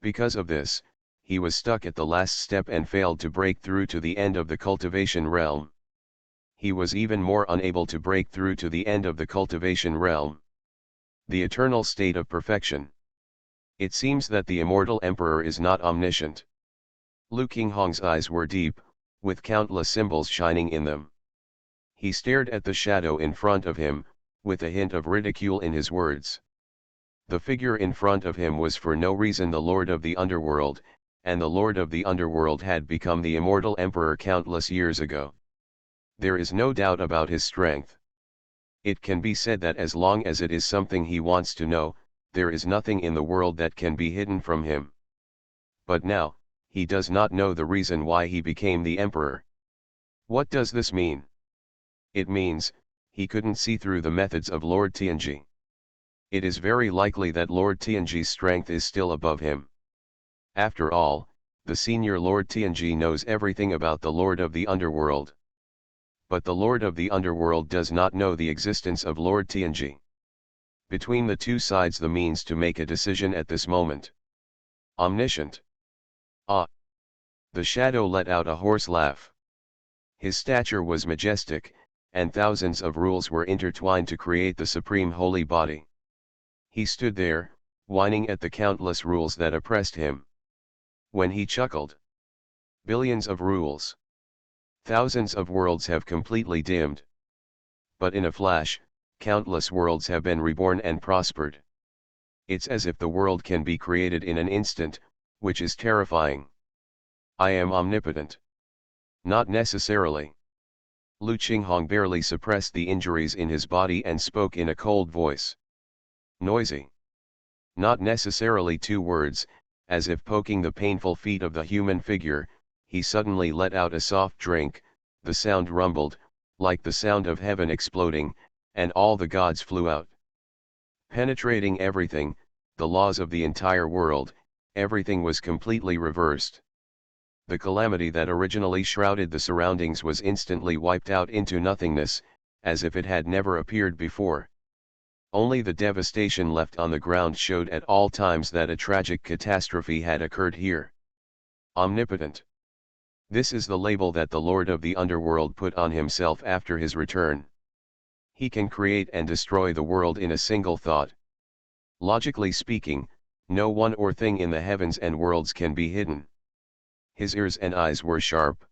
Because of this, he was stuck at the last step and failed to break through to the end of the cultivation realm. He was even more unable to break through to the end of the cultivation realm. The eternal state of perfection. It seems that the immortal emperor is not omniscient. Lu Qinghong's eyes were deep, with countless symbols shining in them. He stared at the shadow in front of him, with a hint of ridicule in his words. The figure in front of him was for no reason the Lord of the Underworld, and the Lord of the Underworld had become the immortal emperor countless years ago. There is no doubt about his strength. It can be said that as long as it is something he wants to know, there is nothing in the world that can be hidden from him. But now, he does not know the reason why he became the emperor. What does this mean? It means, he couldn't see through the methods of Lord Tianji. It is very likely that Lord Tianji's strength is still above him. After all, the senior Lord Tianji knows everything about the Lord of the Underworld. But the Lord of the Underworld does not know the existence of Lord Tianji. Between the two sides the means to make a decision at this moment. Omniscient. Ah. The shadow let out a hoarse laugh. His stature was majestic, and thousands of rules were intertwined to create the supreme holy body. He stood there, whining at the countless rules that oppressed him. When he chuckled, billions of rules, thousands of worlds have completely dimmed. But in a flash, countless worlds have been reborn and prospered. It's as if the world can be created in an instant, which is terrifying. I am omnipotent. Not necessarily. Lu Qinghong barely suppressed the injuries in his body and spoke in a cold voice. Noisy. Not necessarily 2 words, as if poking the painful feet of the human figure, he suddenly let out a soft drink, the sound rumbled, like the sound of heaven exploding, and all the gods flew out. Penetrating everything, the laws of the entire world, everything was completely reversed. The calamity that originally shrouded the surroundings was instantly wiped out into nothingness, as if it had never appeared before. Only the devastation left on the ground showed at all times that a tragic catastrophe had occurred here. Omnipotent. This is the label that the Lord of the Underworld put on himself after his return. He can create and destroy the world in a single thought. Logically speaking, no one or thing in the heavens and worlds can be hidden. His ears and eyes were sharp.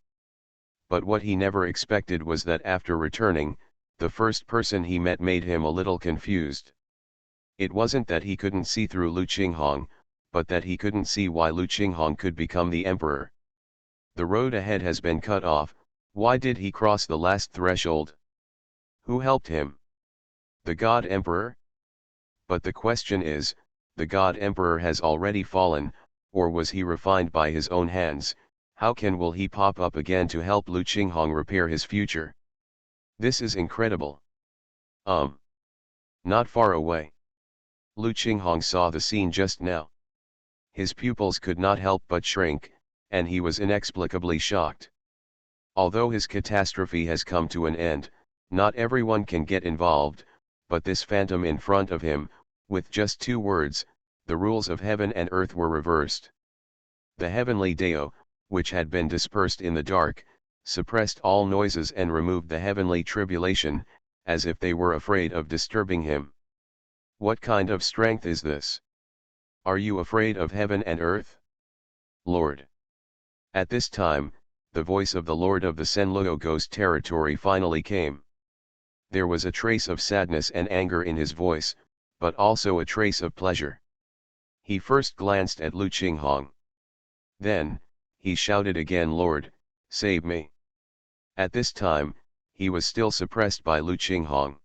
But what he never expected was that after returning, the first person he met made him a little confused. It wasn't that he couldn't see through Lu Qinghong, but that he couldn't see why Lu Qinghong could become the emperor. The road ahead has been cut off, why did he cross the last threshold? Who helped him? The God Emperor? But the question is, the God Emperor has already fallen, or was he refined by his own hands? How will he pop up again to help Lu Qinghong repair his future? This is incredible. Not far away. Lu Qinghong saw the scene just now. His pupils could not help but shrink, and he was inexplicably shocked. Although his catastrophe has come to an end, not everyone can get involved, but this phantom in front of him, with just 2 words, the rules of heaven and earth were reversed. The heavenly Dao, which had been dispersed in the dark, suppressed all noises and removed the heavenly tribulation, as if they were afraid of disturbing him. What kind of strength is this? Are you afraid of heaven and earth? Lord. At this time, the voice of the Lord of the Senluo Ghost territory finally came. There was a trace of sadness and anger in his voice, but also a trace of pleasure. He first glanced at Lu Qinghong. Then, he shouted again, Lord, save me. At this time, he was still suppressed by Lu Qinghong.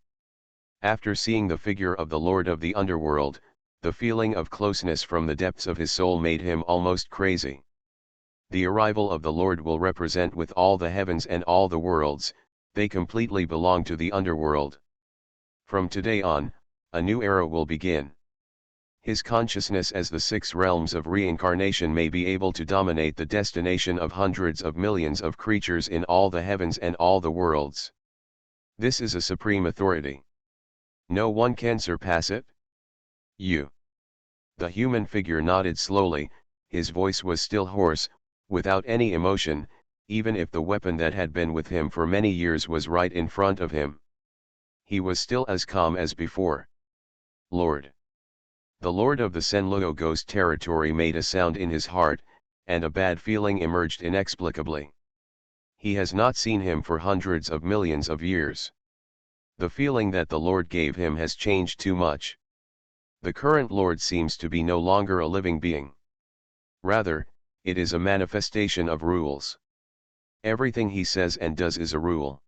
After seeing the figure of the Lord of the Underworld, the feeling of closeness from the depths of his soul made him almost crazy. The arrival of the Lord will represent with all the heavens and all the worlds, they completely belong to the underworld. From today on, a new era will begin. His consciousness as the 6 realms of reincarnation may be able to dominate the destination of hundreds of millions of creatures in all the heavens and all the worlds. This is a supreme authority. No one can surpass it. You. The human figure nodded slowly, his voice was still hoarse, without any emotion, even if the weapon that had been with him for many years was right in front of him. He was still as calm as before. Lord. The Lord of the Senluo Ghost territory made a sound in his heart, and a bad feeling emerged inexplicably. He has not seen him for hundreds of millions of years. The feeling that the Lord gave him has changed too much. The current Lord seems to be no longer a living being. Rather, it is a manifestation of rules. Everything he says and does is a rule.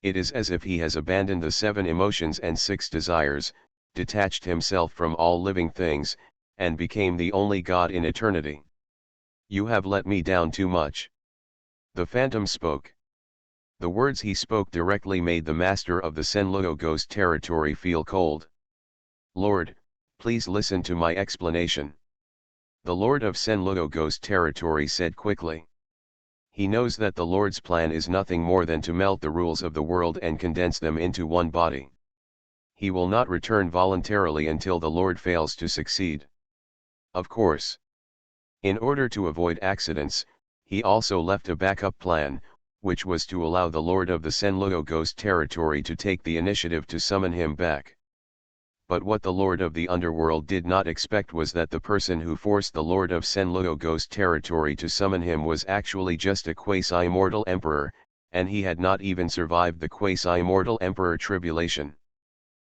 It is as if he has abandoned the 7 emotions and 6 desires, detached himself from all living things, and became the only God in eternity. You have let me down too much. The phantom spoke. The words he spoke directly made the master of the Senluo Ghost territory feel cold. Lord, please listen to my explanation. The Lord of Senluo Ghost territory said quickly. He knows that the Lord's plan is nothing more than to melt the rules of the world and condense them into one body. He will not return voluntarily until the Lord fails to succeed. Of course. In order to avoid accidents, He also left a backup plan, which was to allow the Lord of the Senluo Ghost territory to take the initiative to summon him back. But what the Lord of the Underworld did not expect was that the person who forced the Lord of Senluo Ghost territory to summon him was actually just a quasi-mortal emperor, and he had not even survived the quasi-mortal emperor tribulation.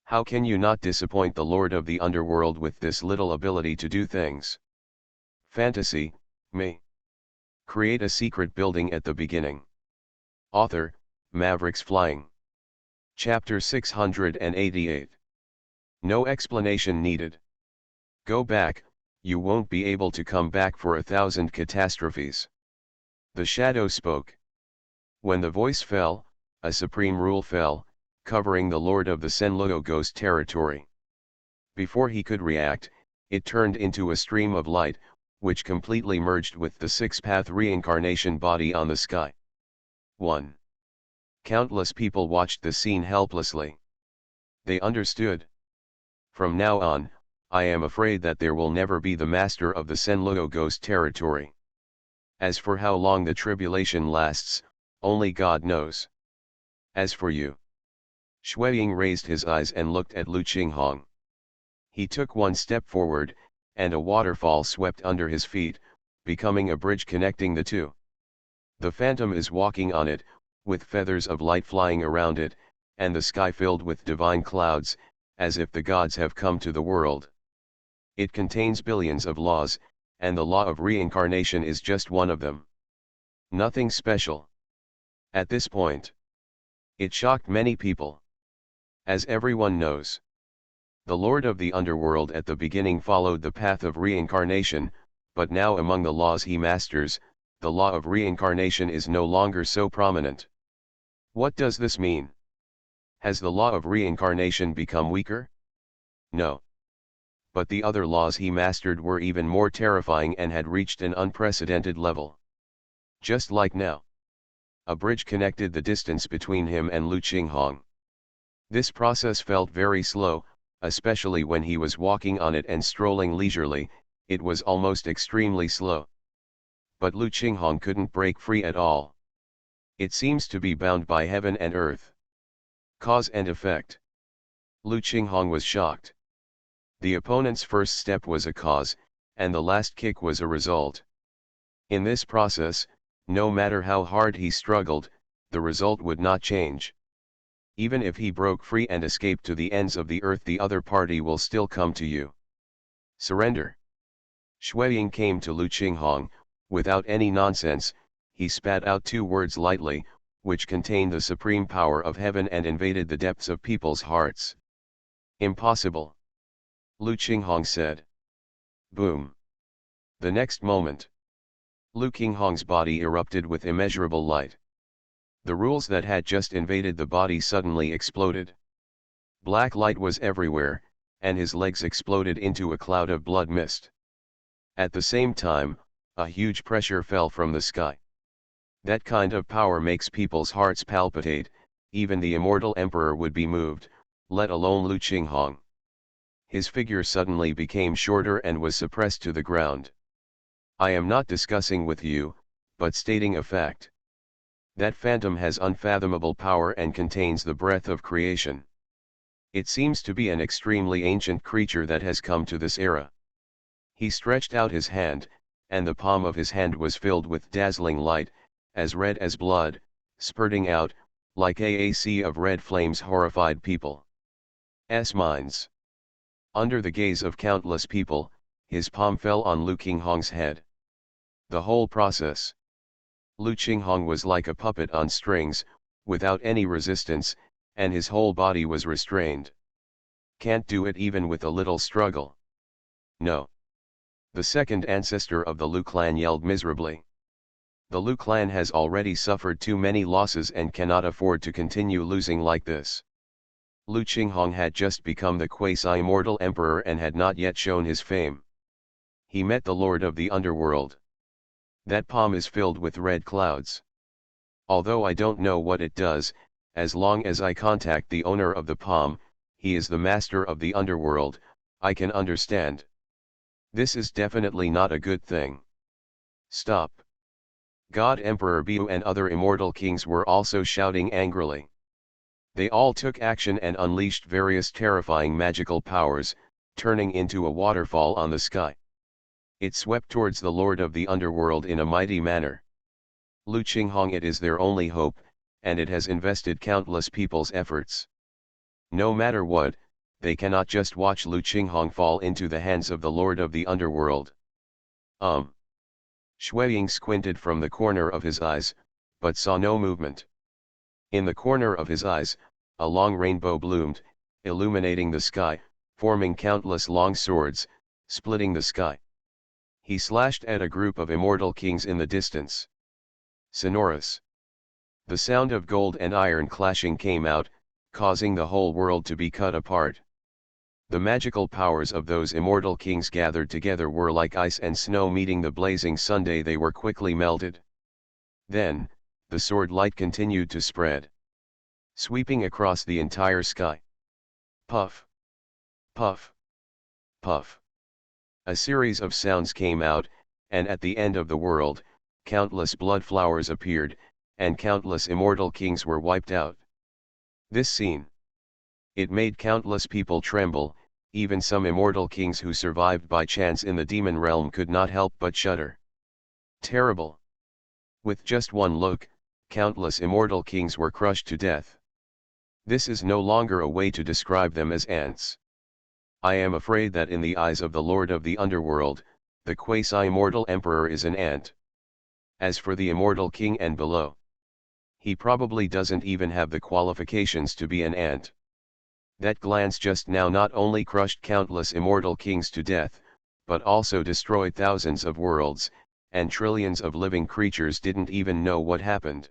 How can you not disappoint the Lord of the Underworld with this little ability to do things? Fantasy, me. Create a secret building at the beginning. Author, Mavericks Flying. Chapter 688. No explanation needed. Go back, you won't be able to come back for 1,000 catastrophes. The shadow spoke. When the voice fell, a supreme rule fell, covering the Lord of the Senluo Ghost territory. Before he could react, it turned into a stream of light, which completely merged with the six-path reincarnation body on the sky. 1. Countless people watched the scene helplessly. They understood. From now on, I am afraid that there will never be the master of the Senluo Ghost territory. As for how long the tribulation lasts, only God knows. As for you. Shuiying raised his eyes and looked at Lu Qinghong. He took one step forward, and a waterfall swept under his feet, becoming a bridge connecting the two. The phantom is walking on it, with feathers of light flying around it, and the sky filled with divine clouds, as if the gods have come to the world. It contains billions of laws, and the law of reincarnation is just one of them. Nothing special. At this point, it shocked many people. As everyone knows, the Lord of the Underworld at the beginning followed the path of reincarnation, but now among the laws he masters, the law of reincarnation is no longer so prominent. What does this mean? Has the law of reincarnation become weaker? No. But the other laws he mastered were even more terrifying and had reached an unprecedented level. Just like now. A bridge connected the distance between him and Lu Qinghong. This process felt very slow, especially when he was walking on it and strolling leisurely, it was almost extremely slow. But Lu Qinghong couldn't break free at all. It seems to be bound by heaven and earth. Cause and effect. Lu Qinghong was shocked. The opponent's first step was a cause, and the last kick was a result. In this process, no matter how hard he struggled, the result would not change. Even if he broke free and escaped to the ends of the earth, the other party will still come to you. Surrender. Shuiying came to Lu Qinghong, without any nonsense, he spat out two words lightly, which contained the supreme power of heaven and invaded the depths of people's hearts. Impossible. Lu Qinghong said. Boom. The next moment, Lu Qinghong's body erupted with immeasurable light. The rules that had just invaded the body suddenly exploded. Black light was everywhere, and his legs exploded into a cloud of blood mist. At the same time, a huge pressure fell from the sky. That kind of power makes people's hearts palpitate, even the immortal emperor would be moved, let alone Lu Qinghong. His figure suddenly became shorter and was suppressed to the ground. I am not discussing with you, but stating a fact. That phantom has unfathomable power and contains the breath of creation. It seems to be an extremely ancient creature that has come to this era. He stretched out his hand, and the palm of his hand was filled with dazzling light, as red as blood, spurting out, like a sea of red flames horrified people's minds. Under the gaze of countless people, his palm fell on Lu Qinghong's head. The whole process. Lu Qinghong was like a puppet on strings, without any resistance, and his whole body was restrained. Can't do it even with a little struggle. No. The second ancestor of the Lu clan yelled miserably. The Lu clan has already suffered too many losses and cannot afford to continue losing like this. Lu Qinghong had just become the quasi-immortal emperor and had not yet shown his fame. He met the Lord of the Underworld. That palm is filled with red clouds. Although I don't know what it does, as long as I contact the owner of the palm, he is the master of the underworld, I can understand. This is definitely not a good thing. Stop. God Emperor Bu and other immortal kings were also shouting angrily. They all took action and unleashed various terrifying magical powers, turning into a waterfall on the sky. It swept towards the Lord of the Underworld in a mighty manner. Lu Qinghong, it is their only hope, and it has invested countless people's efforts. No matter what, they cannot just watch Lu Qinghong fall into the hands of the Lord of the Underworld. Shuiying squinted from the corner of his eyes, but saw no movement. In the corner of his eyes, a long rainbow bloomed, illuminating the sky, forming countless long swords, splitting the sky. He slashed at a group of immortal kings in the distance. Sonorous. The sound of gold and iron clashing came out, causing the whole world to be cut apart. The magical powers of those immortal kings gathered together were like ice and snow meeting the blazing Sunday. They were quickly melted. Then, the sword light continued to spread, sweeping across the entire sky. Puff! Puff! Puff! A series of sounds came out, and at the end of the world, countless blood flowers appeared, and countless immortal kings were wiped out. This scene, it made countless people tremble. Even some immortal kings who survived by chance in the demon realm could not help but shudder. Terrible! With just one look, countless immortal kings were crushed to death. This is no longer a way to describe them as ants. I am afraid that in the eyes of the Lord of the Underworld, the quasi-immortal emperor is an ant. As for the immortal king and below, he probably doesn't even have the qualifications to be an ant. That glance just now not only crushed countless immortal kings to death, but also destroyed thousands of worlds, and trillions of living creatures didn't even know what happened.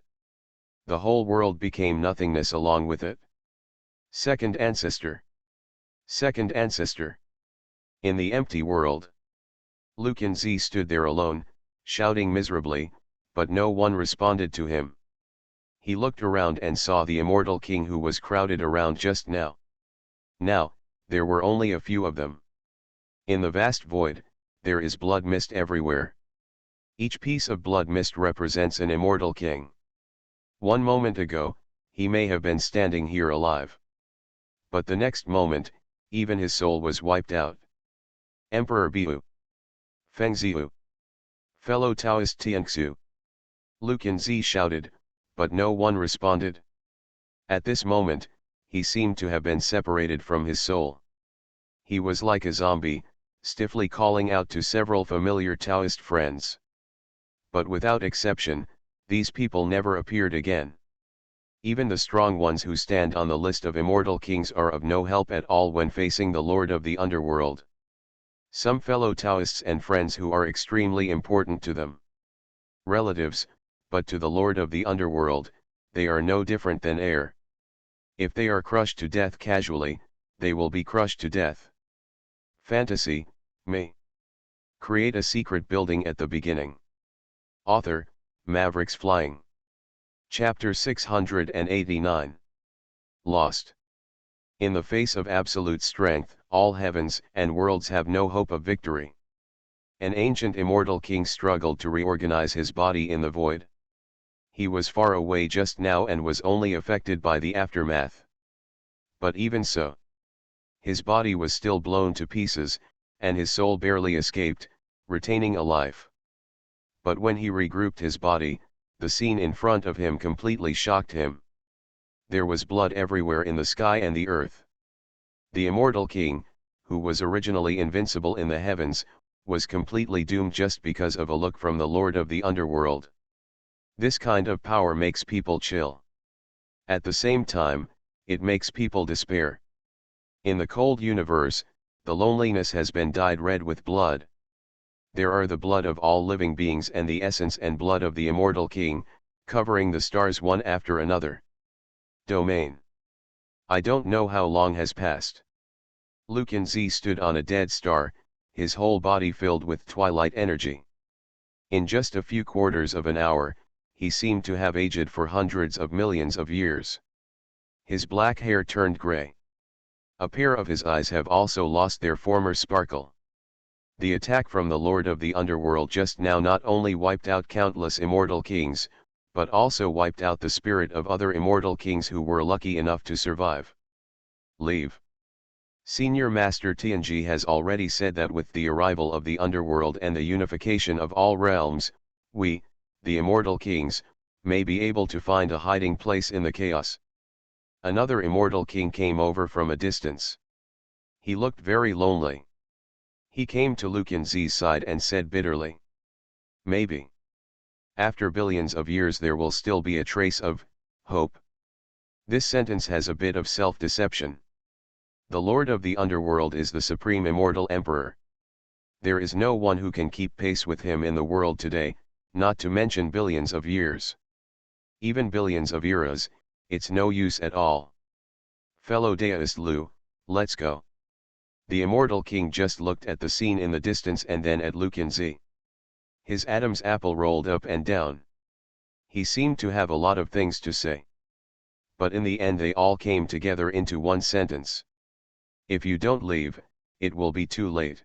The whole world became nothingness along with it. Second ancestor. Second ancestor. In the empty world, Lu Qinzi stood there alone, shouting miserably, but no one responded to him. He looked around and saw the immortal king who was crowded around just now. Now, there were only a few of them. In the vast void, there is blood mist everywhere. Each piece of blood mist represents an immortal king. One moment ago, he may have been standing here alive. But the next moment, even his soul was wiped out. Emperor Bu. Fengziu. Fellow Taoist Tianxu. Lu Qinzi shouted, but no one responded. At this moment, he seemed to have been separated from his soul. He was like a zombie, stiffly calling out to several familiar Taoist friends. But without exception, these people never appeared again. Even the strong ones who stand on the list of immortal kings are of no help at all when facing the Lord of the Underworld. Some fellow Taoists and friends who are extremely important to them. Relatives, but to the Lord of the Underworld, they are no different than air. If they are crushed to death casually, they will be crushed to death. Fantasy, me. Create a secret building at the beginning. Author, Mavericks Flying. Chapter 689. Lost. In the face of absolute strength, all heavens and worlds have no hope of victory. An ancient immortal king struggled to reorganize his body in the void. He was far away just now and was only affected by the aftermath. But even so, his body was still blown to pieces, and his soul barely escaped, retaining a life. But when he regrouped his body, the scene in front of him completely shocked him. There was blood everywhere in the sky and the earth. The immortal king, who was originally invincible in the heavens, was completely doomed just because of a look from the Lord of the Underworld. This kind of power makes people chill. At the same time, it makes people despair. In the cold universe, the loneliness has been dyed red with blood. There are the blood of all living beings and the essence and blood of the immortal king, covering the stars one after another. Domain. I don't know how long has passed. Lu Qinzi stood on a dead star, his whole body filled with twilight energy. In just a few quarters of an hour, he seemed to have aged for hundreds of millions of years. His black hair turned gray. A pair of his eyes have also lost their former sparkle. The attack from the Lord of the Underworld just now not only wiped out countless immortal kings, but also wiped out the spirit of other immortal kings who were lucky enough to survive. Leave. Senior Master Tianji has already said that with the arrival of the Underworld and the unification of all realms, we, the immortal kings, may be able to find a hiding place in the chaos. Another immortal king came over from a distance. He looked very lonely. He came to Lu Qinzi's side and said bitterly, "Maybe. After billions of years there will still be a trace of hope." This sentence has a bit of self-deception. The Lord of the Underworld is the supreme immortal emperor. There is no one who can keep pace with him in the world today, not to mention billions of years. Even billions of eras, it's no use at all. Fellow Daoist Lu, let's go. The immortal king just looked at the scene in the distance and then at Lu Qinzi. His Adam's apple rolled up and down. He seemed to have a lot of things to say. But in the end they all came together into one sentence. If you don't leave, it will be too late.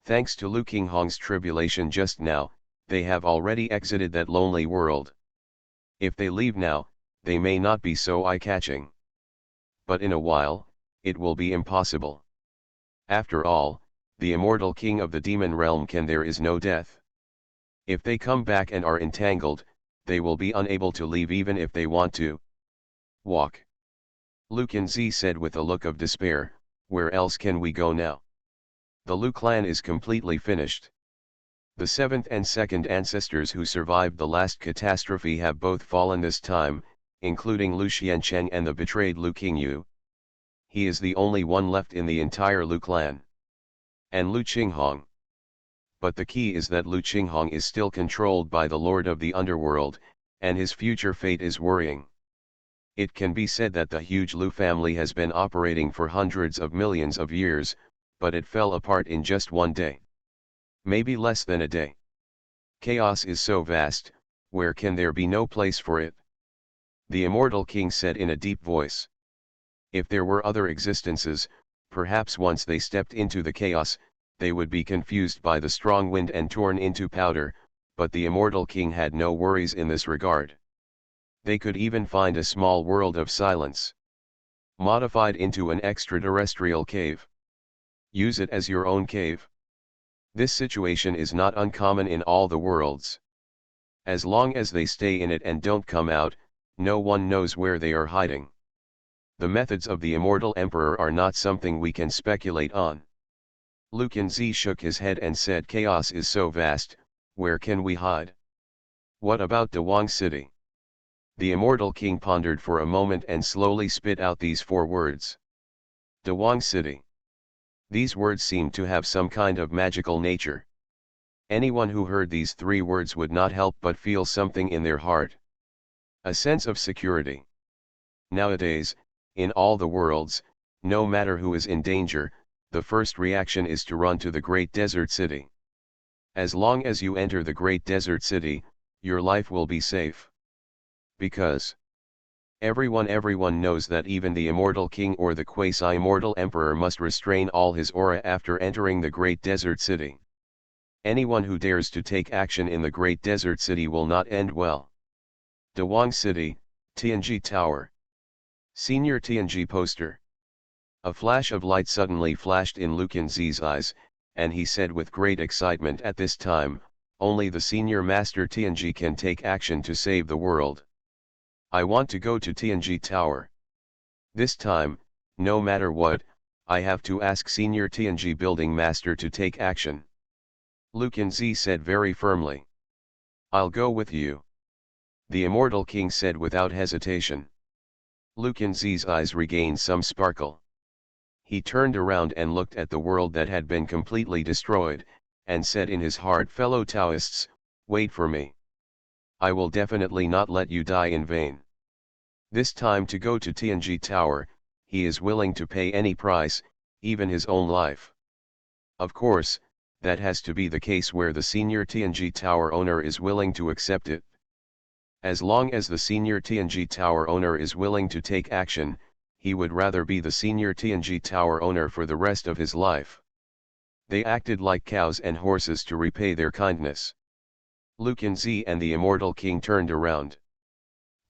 Thanks to Lu Qinghong's tribulation just now, they have already exited that lonely world. If they leave now, they may not be so eye-catching. But in a while, it will be impossible. After all, the immortal king of the demon realm there is no death. If they come back and are entangled, they will be unable to leave even if they want to. Walk. Lu Qinzi said with a look of despair, where else can we go now? The Lu clan is completely finished. The seventh and second ancestors who survived the last catastrophe have both fallen this time, including Lu Xiancheng and the betrayed Lu Qingyu. He is the only one left in the entire Lu clan. And Lu Qinghong. But the key is that Lu Qinghong is still controlled by the Lord of the Underworld, and his future fate is worrying. It can be said that the huge Lu family has been operating for hundreds of millions of years, but it fell apart in just one day. Maybe less than a day. Chaos is so vast, where can there be no place for it? The immortal king said in a deep voice. If there were other existences, perhaps once they stepped into the chaos, they would be confused by the strong wind and torn into powder, but the immortal king had no worries in this regard. They could even find a small world of silence, modified into an extraterrestrial cave. Use it as your own cave. This situation is not uncommon in all the worlds. As long as they stay in it and don't come out, no one knows where they are hiding. The methods of the immortal emperor are not something we can speculate on. Lu Qinzi shook his head and said, chaos is so vast, where can we hide? What about Dawang City? The immortal king pondered for a moment and slowly spit out these 4 words. Dawang City. These words seemed to have some kind of magical nature. Anyone who heard these 3 words would not help but feel something in their heart. A sense of security. Nowadays, in all the worlds, no matter who is in danger, the first reaction is to run to the great desert city. As long as you enter the great desert city, your life will be safe. Because everyone knows that even the immortal king or the quasi-immortal emperor must restrain all his aura after entering the great desert city. Anyone who dares to take action in the great desert city will not end well. Dawang City, Tianji Tower. Senior Tianji poster. A flash of light suddenly flashed in Lu Qinzi's eyes, and he said with great excitement, at this time, only the senior master Tianji can take action to save the world. I want to go to Tianji Tower. This time, no matter what, I have to ask senior Tianji building master to take action. Lu Qinzi said very firmly. I'll go with you. The immortal king said without hesitation. Lu Qinzi's eyes regained some sparkle. He turned around and looked at the world that had been completely destroyed, and said in his heart, fellow Taoists, wait for me. I will definitely not let you die in vain. This time to go to Tianji Tower, he is willing to pay any price, even his own life. Of course, that has to be the case where the senior Tianji Tower owner is willing to accept it. As long as the senior Tianji Tower owner is willing to take action, he would rather be the senior Tianji Tower owner for the rest of his life. They acted like cows and horses to repay their kindness. Lucan Z and the immortal king turned around.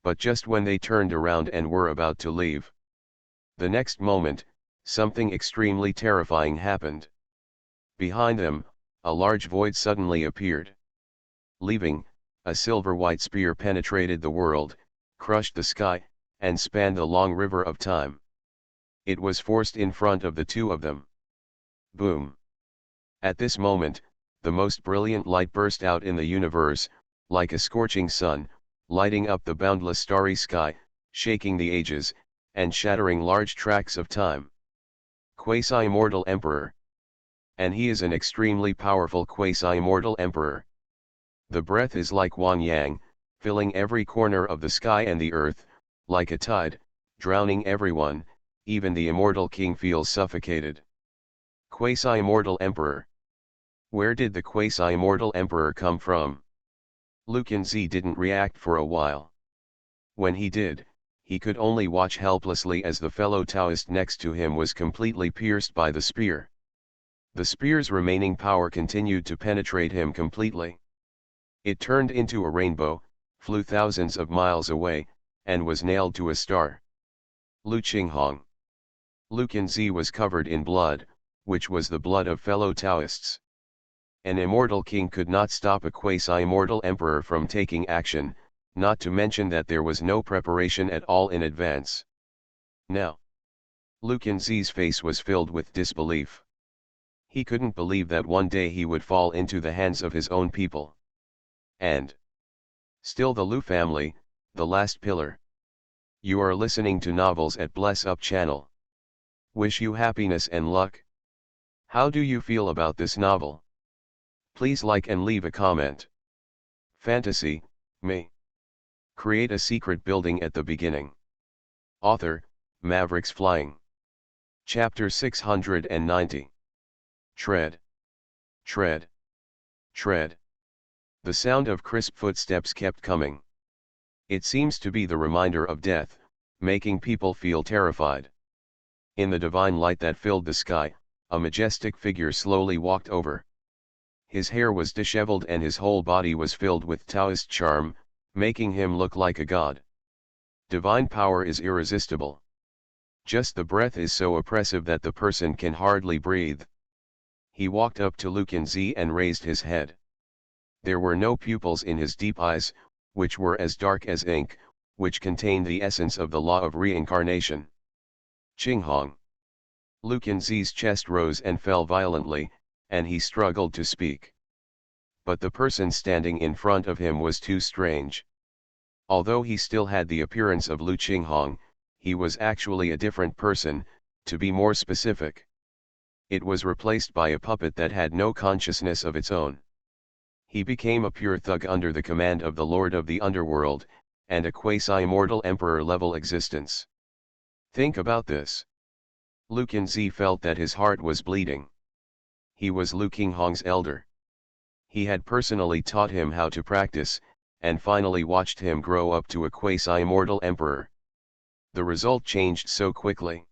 But just when they turned around and were about to leave, the next moment, something extremely terrifying happened. Behind them, a large void suddenly appeared. Leaving, a silver-white spear penetrated the world, crushed the sky, and spanned the long river of time. It was forced in front of the two of them. Boom! At this moment, the most brilliant light burst out in the universe, like a scorching sun, lighting up the boundless starry sky, shaking the ages, and shattering large tracts of time. Quasi-immortal Emperor. And he is an extremely powerful quasi-immortal Emperor. The breath is like Wan Yang, filling every corner of the sky and the earth, like a tide, drowning everyone, even the immortal king feels suffocated. Quasi-immortal Emperor. Where did the quasi-immortal Emperor come from? Lucan Z didn't react for a while. When he did, he could only watch helplessly as the fellow Taoist next to him was completely pierced by the spear. The spear's remaining power continued to penetrate him completely. It turned into a rainbow, flew thousands of miles away, and was nailed to a star. Lu Qinghong. Lucan Z was covered in blood, which was the blood of fellow Taoists. An immortal king could not stop a quasi-immortal emperor from taking action, not to mention that there was no preparation at all in advance. Now, Lucan Z's face was filled with disbelief. He couldn't believe that one day he would fall into the hands of his own people. And still the Lu family, the last pillar. You are listening to Novels at Bless Up channel. Wish you happiness and luck. How do you feel about this novel? Please like and leave a comment. Fantasy, me. Create a secret building at the beginning. Author, Mavericks Flying. Chapter 690. Tread. Tread. Tread. The sound of crisp footsteps kept coming. It seems to be the reminder of death, making people feel terrified. In the divine light that filled the sky, a majestic figure slowly walked over. His hair was disheveled and his whole body was filled with Taoist charm, making him look like a god. Divine power is irresistible. Just the breath is so oppressive that the person can hardly breathe. He walked up to Lucan Z and raised his head. There were no pupils in his deep eyes, which were as dark as ink, which contained the essence of the law of reincarnation. Qinghong. Lucan Z's chest rose and fell violently, and he struggled to speak. But the person standing in front of him was too strange. Although he still had the appearance of Lu Qinghong, he was actually a different person, to be more specific. It was replaced by a puppet that had no consciousness of its own. He became a pure thug under the command of the Lord of the Underworld, and a quasi-immortal emperor-level existence. Think about this. Lucan Z felt that his heart was bleeding. He was Lu Qinghong's elder. He had personally taught him how to practice, and finally watched him grow up to a quasi-immortal emperor. The result changed so quickly.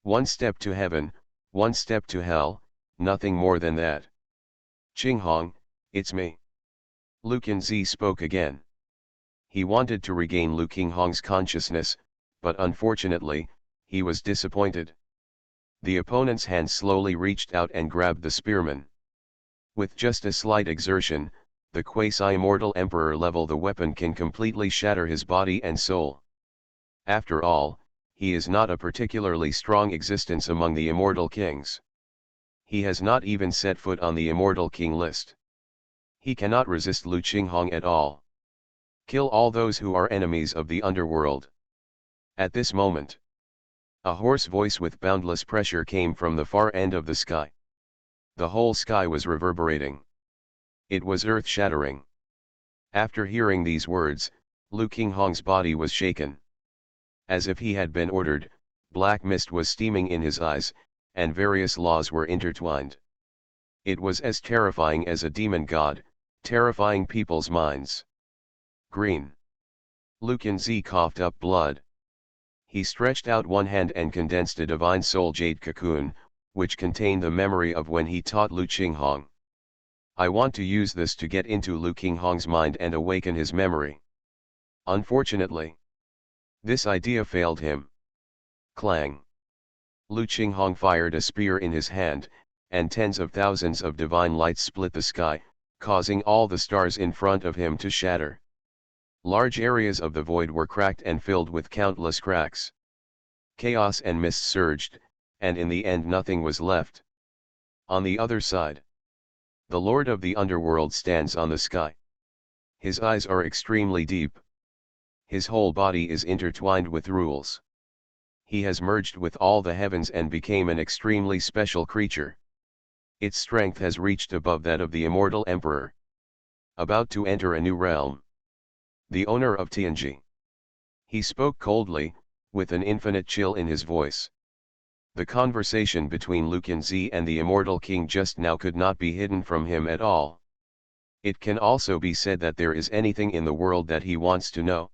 One step to heaven, one step to hell, nothing more than that. Qinghong, it's me. Lucan Z spoke again. He wanted to regain Lu Qinghong's consciousness, but unfortunately, he was disappointed. The opponent's hand slowly reached out and grabbed the spearman. With just a slight exertion, the quasi-immortal emperor level the weapon can completely shatter his body and soul. After all, he is not a particularly strong existence among the immortal kings. He has not even set foot on the immortal king list. He cannot resist Lu Qinghong at all. Kill all those who are enemies of the underworld. At this moment, a hoarse voice with boundless pressure came from the far end of the sky. The whole sky was reverberating. It was earth-shattering. After hearing these words, Lu Qinghong's body was shaken. As if he had been ordered, black mist was steaming in his eyes, and various laws were intertwined. It was as terrifying as a demon god, terrifying people's minds. Green. Lucan Z coughed up blood. He stretched out one hand and condensed a divine soul jade cocoon, which contained the memory of when he taught Lu Qinghong. I want to use this to get into Lu Qinghong's mind and awaken his memory. Unfortunately, this idea failed him. Clang! Lu Qinghong fired a spear in his hand, and tens of thousands of divine lights split the sky, causing all the stars in front of him to shatter. Large areas of the void were cracked and filled with countless cracks. Chaos and mist surged, and in the end nothing was left. On the other side, the Lord of the Underworld stands on the sky. His eyes are extremely deep. His whole body is intertwined with rules. He has merged with all the heavens and became an extremely special creature. Its strength has reached above that of the immortal emperor. About to enter a new realm. The owner of Tianji. He spoke coldly, with an infinite chill in his voice. The conversation between Lu Qinzi and the immortal king just now could not be hidden from him at all. It can also be said that there is anything in the world that he wants to know.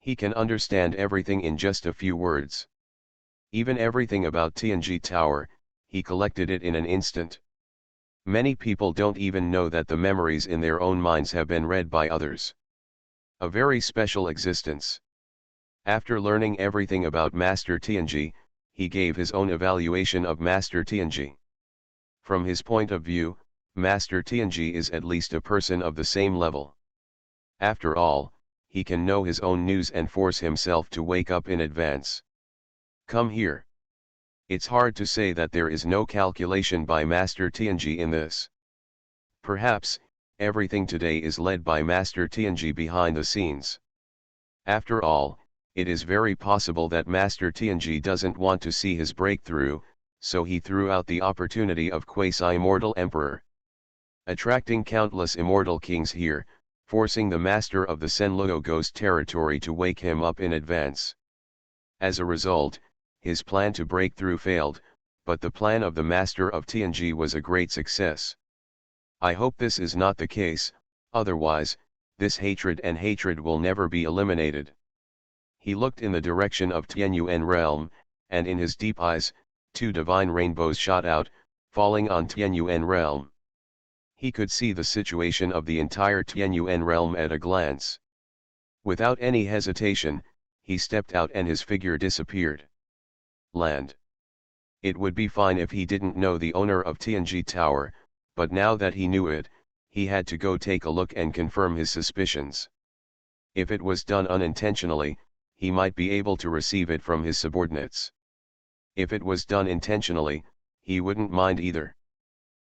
He can understand everything in just a few words. Even everything about Tianji Tower, he collected it in an instant. Many people don't even know that the memories in their own minds have been read by others. A very special existence. After learning everything about Master Tianji, he gave his own evaluation of Master Tianji. From his point of view, Master Tianji is at least a person of the same level. After all, he can know his own news and force himself to wake up in advance. Come here. It's hard to say that there is no calculation by Master Tianji in this. Perhaps, everything today is led by Master Tianji behind the scenes. After all, it is very possible that Master Tianji doesn't want to see his breakthrough, so he threw out the opportunity of quasi-immortal emperor. Attracting countless immortal kings here, forcing the master of the Senluo ghost territory to wake him up in advance. As a result, his plan to break through failed, but the plan of the master of Tianji was a great success. I hope this is not the case, otherwise, this hatred will never be eliminated. He looked in the direction of Tianyuan realm, and in his deep eyes, two divine rainbows shot out, falling on Tianyuan realm. He could see the situation of the entire Tianyuan realm at a glance. Without any hesitation, he stepped out and his figure disappeared. Land. It would be fine if he didn't know the owner of Tianji Tower, but now that he knew it, he had to go take a look and confirm his suspicions. If it was done unintentionally, he might be able to receive it from his subordinates. If it was done intentionally, he wouldn't mind either.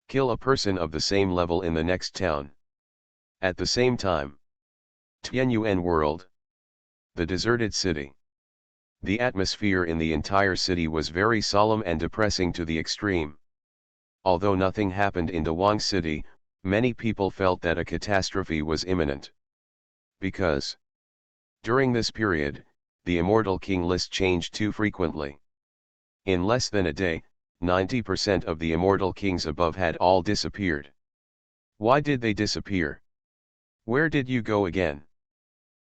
Kill a person of the same level in the next town. At the same time. Tianyuan World. The deserted city. The atmosphere in the entire city was very solemn and depressing to the extreme. Although nothing happened in Dawang City, many people felt that a catastrophe was imminent. Because during this period, the Immortal King list changed too frequently. In less than a day, 90% of the Immortal Kings above had all disappeared. Why did they disappear? Where did you go again?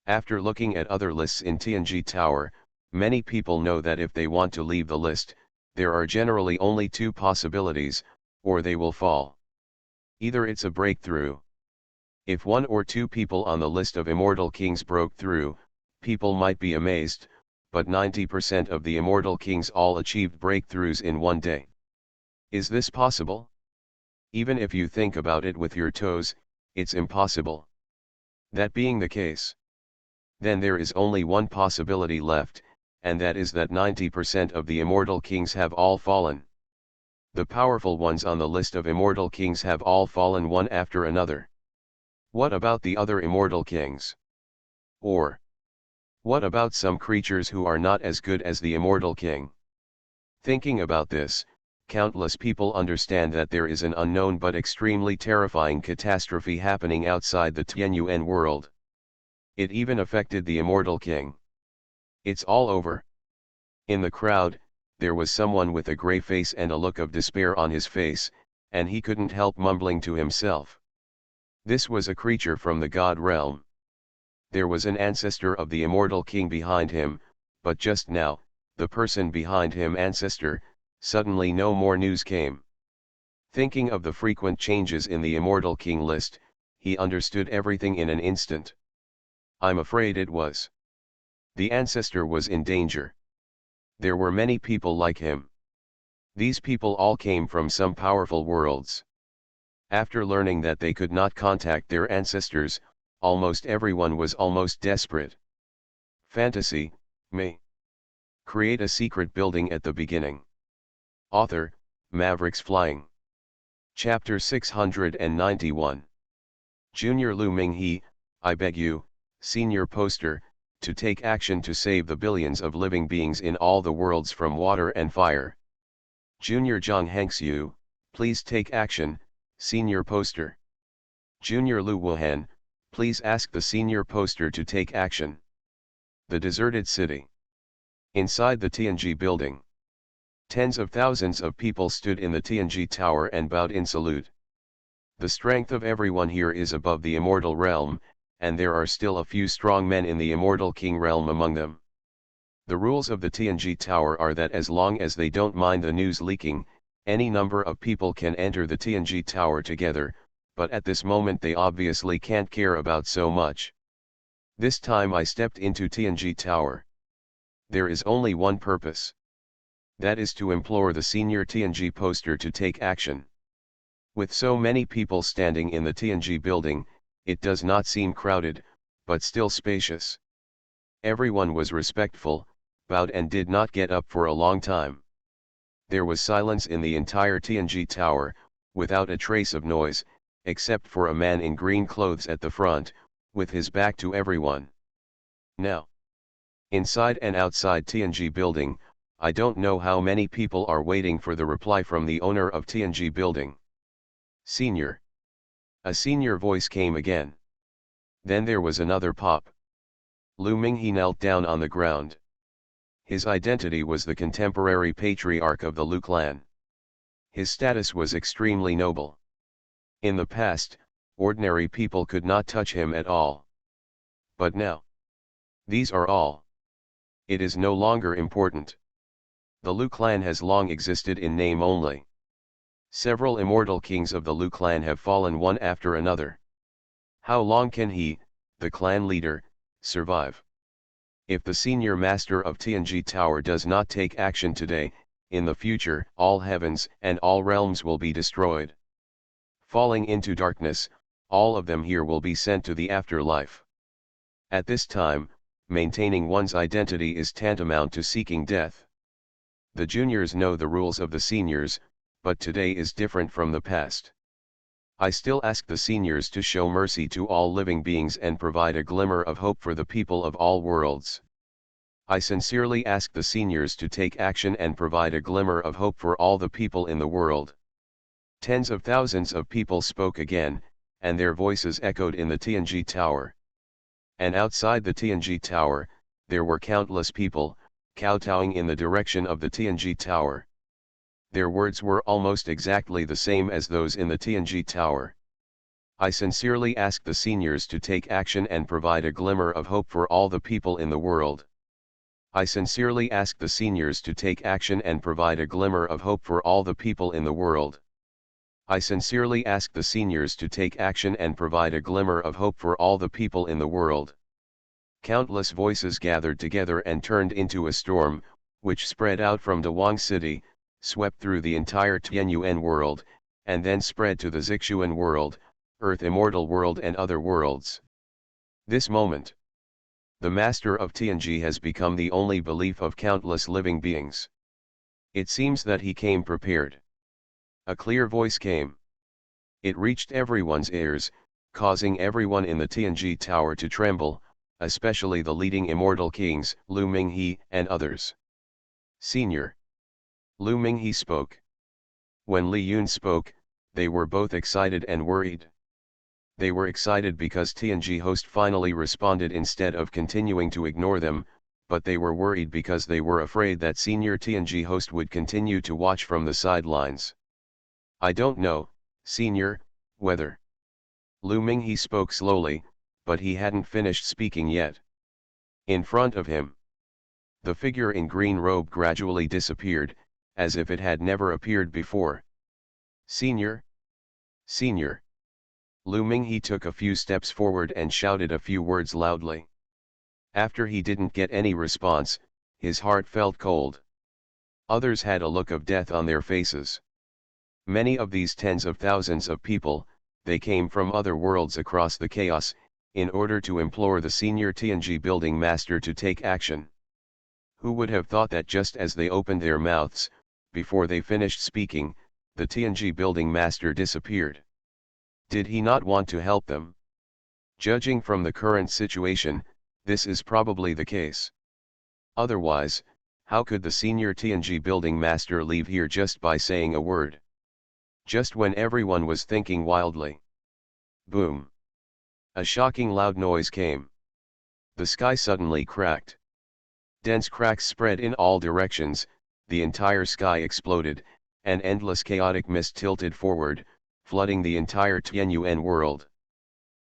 After looking at other lists in Tianji Tower, many people know that if they want to leave the list, there are generally only two possibilities, or they will fall. Either it's a breakthrough. If one or two people on the list of Immortal Kings broke through, people might be amazed, but 90% of the Immortal Kings all achieved breakthroughs in one day. Is this possible? Even if you think about it with your toes, it's impossible. That being the case, then there is only one possibility left, and that is that 90% of the Immortal Kings have all fallen. The powerful ones on the list of Immortal Kings have all fallen one after another. What about the other Immortal Kings? Or what about some creatures who are not as good as the Immortal King? Thinking about this, countless people understand that there is an unknown but extremely terrifying catastrophe happening outside the Tianyuan world. It even affected the Immortal King. It's all over. In the crowd, there was someone with a grey face and a look of despair on his face, and he couldn't help mumbling to himself. This was a creature from the god realm. There was an ancestor of the Immortal King behind him, but just now, the person behind him ancestor, Suddenly no more news came. Thinking of the frequent changes in the Immortal King list, he understood everything in an instant. I'm afraid it was. The ancestor was in danger. There were many people like him. These people all came from some powerful worlds. After learning that they could not contact their ancestors, almost everyone was almost desperate. Fantasy, me. Create a secret building at the beginning. Author, Mavericks Flying. Chapter 691. Junior Lu Minghe, I beg you, Senior Poster, to take action to save the billions of living beings in all the worlds from water and fire. Junior Zhang Hengxiu, please take action, Senior Poster. Junior Lu Wuhan, please ask the Senior Poster to take action. The deserted city. Inside the Tianji building. Tens of thousands of people stood in the Tianji Tower and bowed in salute. The strength of everyone here is above the immortal realm, and there are still a few strong men in the immortal king realm among them. The rules of the Tianji Tower are that as long as they don't mind the news leaking, any number of people can enter the Tianji Tower together, but at this moment they obviously can't care about so much. This time I stepped into Tianji Tower. There is only one purpose. That is to implore the senior Tianji poster to take action. With so many people standing in the Tianji building, it does not seem crowded, but still spacious. Everyone was respectful, bowed and did not get up for a long time. There was silence in the entire Tianji Tower, without a trace of noise, except for a man in green clothes at the front, with his back to everyone. Now, inside and outside Tianji building, I don't know how many people are waiting for the reply from the owner of Tianji building. Senior. A senior voice came again. Then there was another pop. Lu Minghe knelt down on the ground. His identity was the contemporary patriarch of the Lu clan. His status was extremely noble. In the past, ordinary people could not touch him at all. But now, these are all. It is no longer important. The Lu clan has long existed in name only. Several immortal kings of the Lu clan have fallen one after another. How long can he, the clan leader, survive? If the senior master of Tianji Tower does not take action today, in the future all heavens and all realms will be destroyed. Falling into darkness, all of them here will be sent to the afterlife. At this time, maintaining one's identity is tantamount to seeking death. The juniors know the rules of the seniors, but today is different from the past. I still ask the seniors to show mercy to all living beings and provide a glimmer of hope for the people of all worlds. I sincerely ask the seniors to take action and provide a glimmer of hope for all the people in the world. Tens of thousands of people spoke again, and their voices echoed in the Tianji Tower. And outside the Tianji Tower, there were countless people, kowtowing in the direction of the Tianji Tower. Their words were almost exactly the same as those in the Tianji Tower. I sincerely ask the seniors to take action and provide a glimmer of hope for all the people in the world. I sincerely ask the seniors to take action and provide a glimmer of hope for all the people in the world. I sincerely ask the seniors to take action and provide a glimmer of hope for all the people in the world. Countless voices gathered together and turned into a storm, which spread out from Dawang City, swept through the entire Tianyuan world, and then spread to the Zixuan world, Earth Immortal world and other worlds. This moment, the master of Tianji has become the only belief of countless living beings. It seems that he came prepared. A clear voice came. It reached everyone's ears, causing everyone in the Tianji Tower to tremble, especially the leading immortal kings, Lu Minghe and others. Senior. Lu Minghe spoke. When Li Yun spoke, they were both excited and worried. They were excited because Tianji host finally responded instead of continuing to ignore them, but they were worried because they were afraid that senior Tianji host would continue to watch from the sidelines. I don't know, senior, whether. Lu Minghe spoke slowly, but he hadn't finished speaking yet. In front of him, the figure in green robe gradually disappeared, as if it had never appeared before. "Senior! Senior!" Looming, he took a few steps forward and shouted a few words loudly. After he didn't get any response, his heart felt cold. Others had a look of death on their faces. Many of these tens of thousands of people, they came from other worlds across the chaos, in order to implore the senior TNG building master to take action. Who would have thought that just as they opened their mouths, before they finished speaking, the TNG building master disappeared? Did he not want to help them? Judging from the current situation, this is probably the case. Otherwise, how could the senior TNG building master leave here just by saying a word? Just when everyone was thinking wildly. Boom! A shocking loud noise came. The sky suddenly cracked. Dense cracks spread in all directions, the entire sky exploded, and endless chaotic mist tilted forward, flooding the entire Tianyuan world.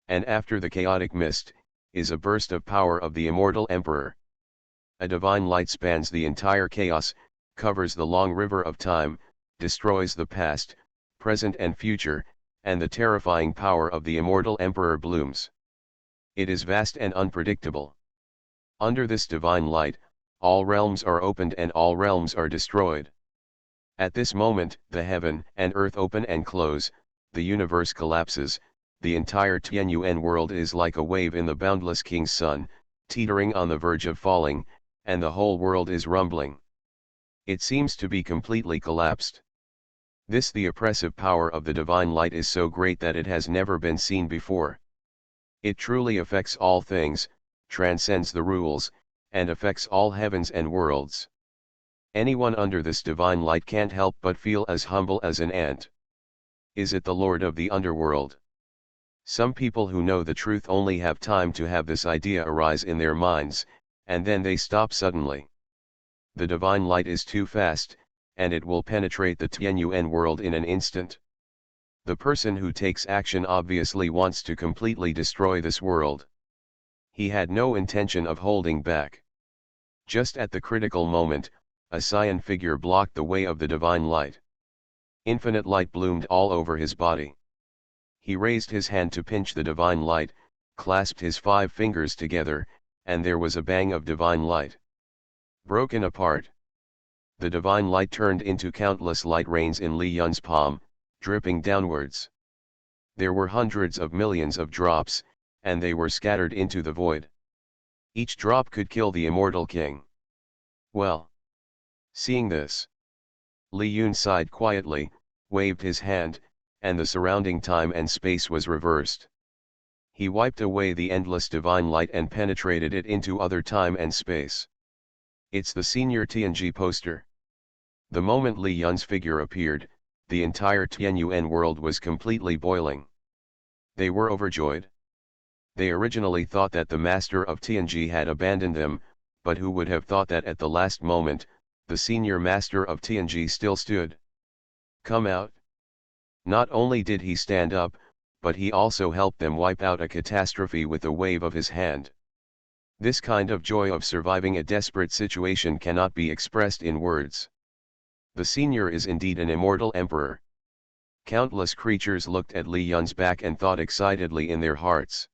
And after the chaotic mist, is a burst of power of the immortal emperor. A divine light spans the entire chaos, covers the long river of time, destroys the past, present and future, and the terrifying power of the immortal emperor blooms. It is vast and unpredictable. Under this divine light, all realms are opened and all realms are destroyed. At this moment, the heaven and earth open and close, the universe collapses, the entire Tianyuan world is like a wave in the boundless king's sun, teetering on the verge of falling, and the whole world is rumbling. It seems to be completely collapsed. The oppressive power of the divine light is so great that it has never been seen before. It truly affects all things, transcends the rules, and affects all heavens and worlds. Anyone under this divine light can't help but feel as humble as an ant. Is it the Lord of the underworld? Some people who know the truth only have time to have this idea arise in their minds, and then they stop suddenly. The divine light is too fast, and it will penetrate the Tianyuan world in an instant. The person who takes action obviously wants to completely destroy this world. He had no intention of holding back. Just at the critical moment, a cyan figure blocked the way of the divine light. Infinite light bloomed all over his body. He raised his hand to pinch the divine light, clasped his 5 fingers together, and there was a bang of divine light. Broken apart. The divine light turned into countless light rains in Li Yun's palm, dripping downwards. There were hundreds of millions of drops, and they were scattered into the void. Each drop could kill the immortal king. Well. Seeing this, Li Yun sighed quietly, waved his hand, and the surrounding time and space was reversed. He wiped away the endless divine light and penetrated it into other time and space. It's the senior TNG poster. The moment Li Yun's figure appeared, the entire Tianyuan world was completely boiling. They were overjoyed. They originally thought that the master of TNG had abandoned them, but who would have thought that at the last moment, the senior master of TNG still stood. Come out. Not only did he stand up, but he also helped them wipe out a catastrophe with a wave of his hand. This kind of joy of surviving a desperate situation cannot be expressed in words. The senior is indeed an immortal emperor. Countless creatures looked at Li Yun's back and thought excitedly in their hearts.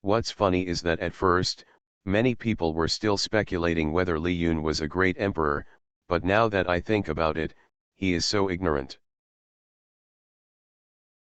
What's funny is that at first, many people were still speculating whether Li Yun was a great emperor, but now that I think about it, he is so ignorant.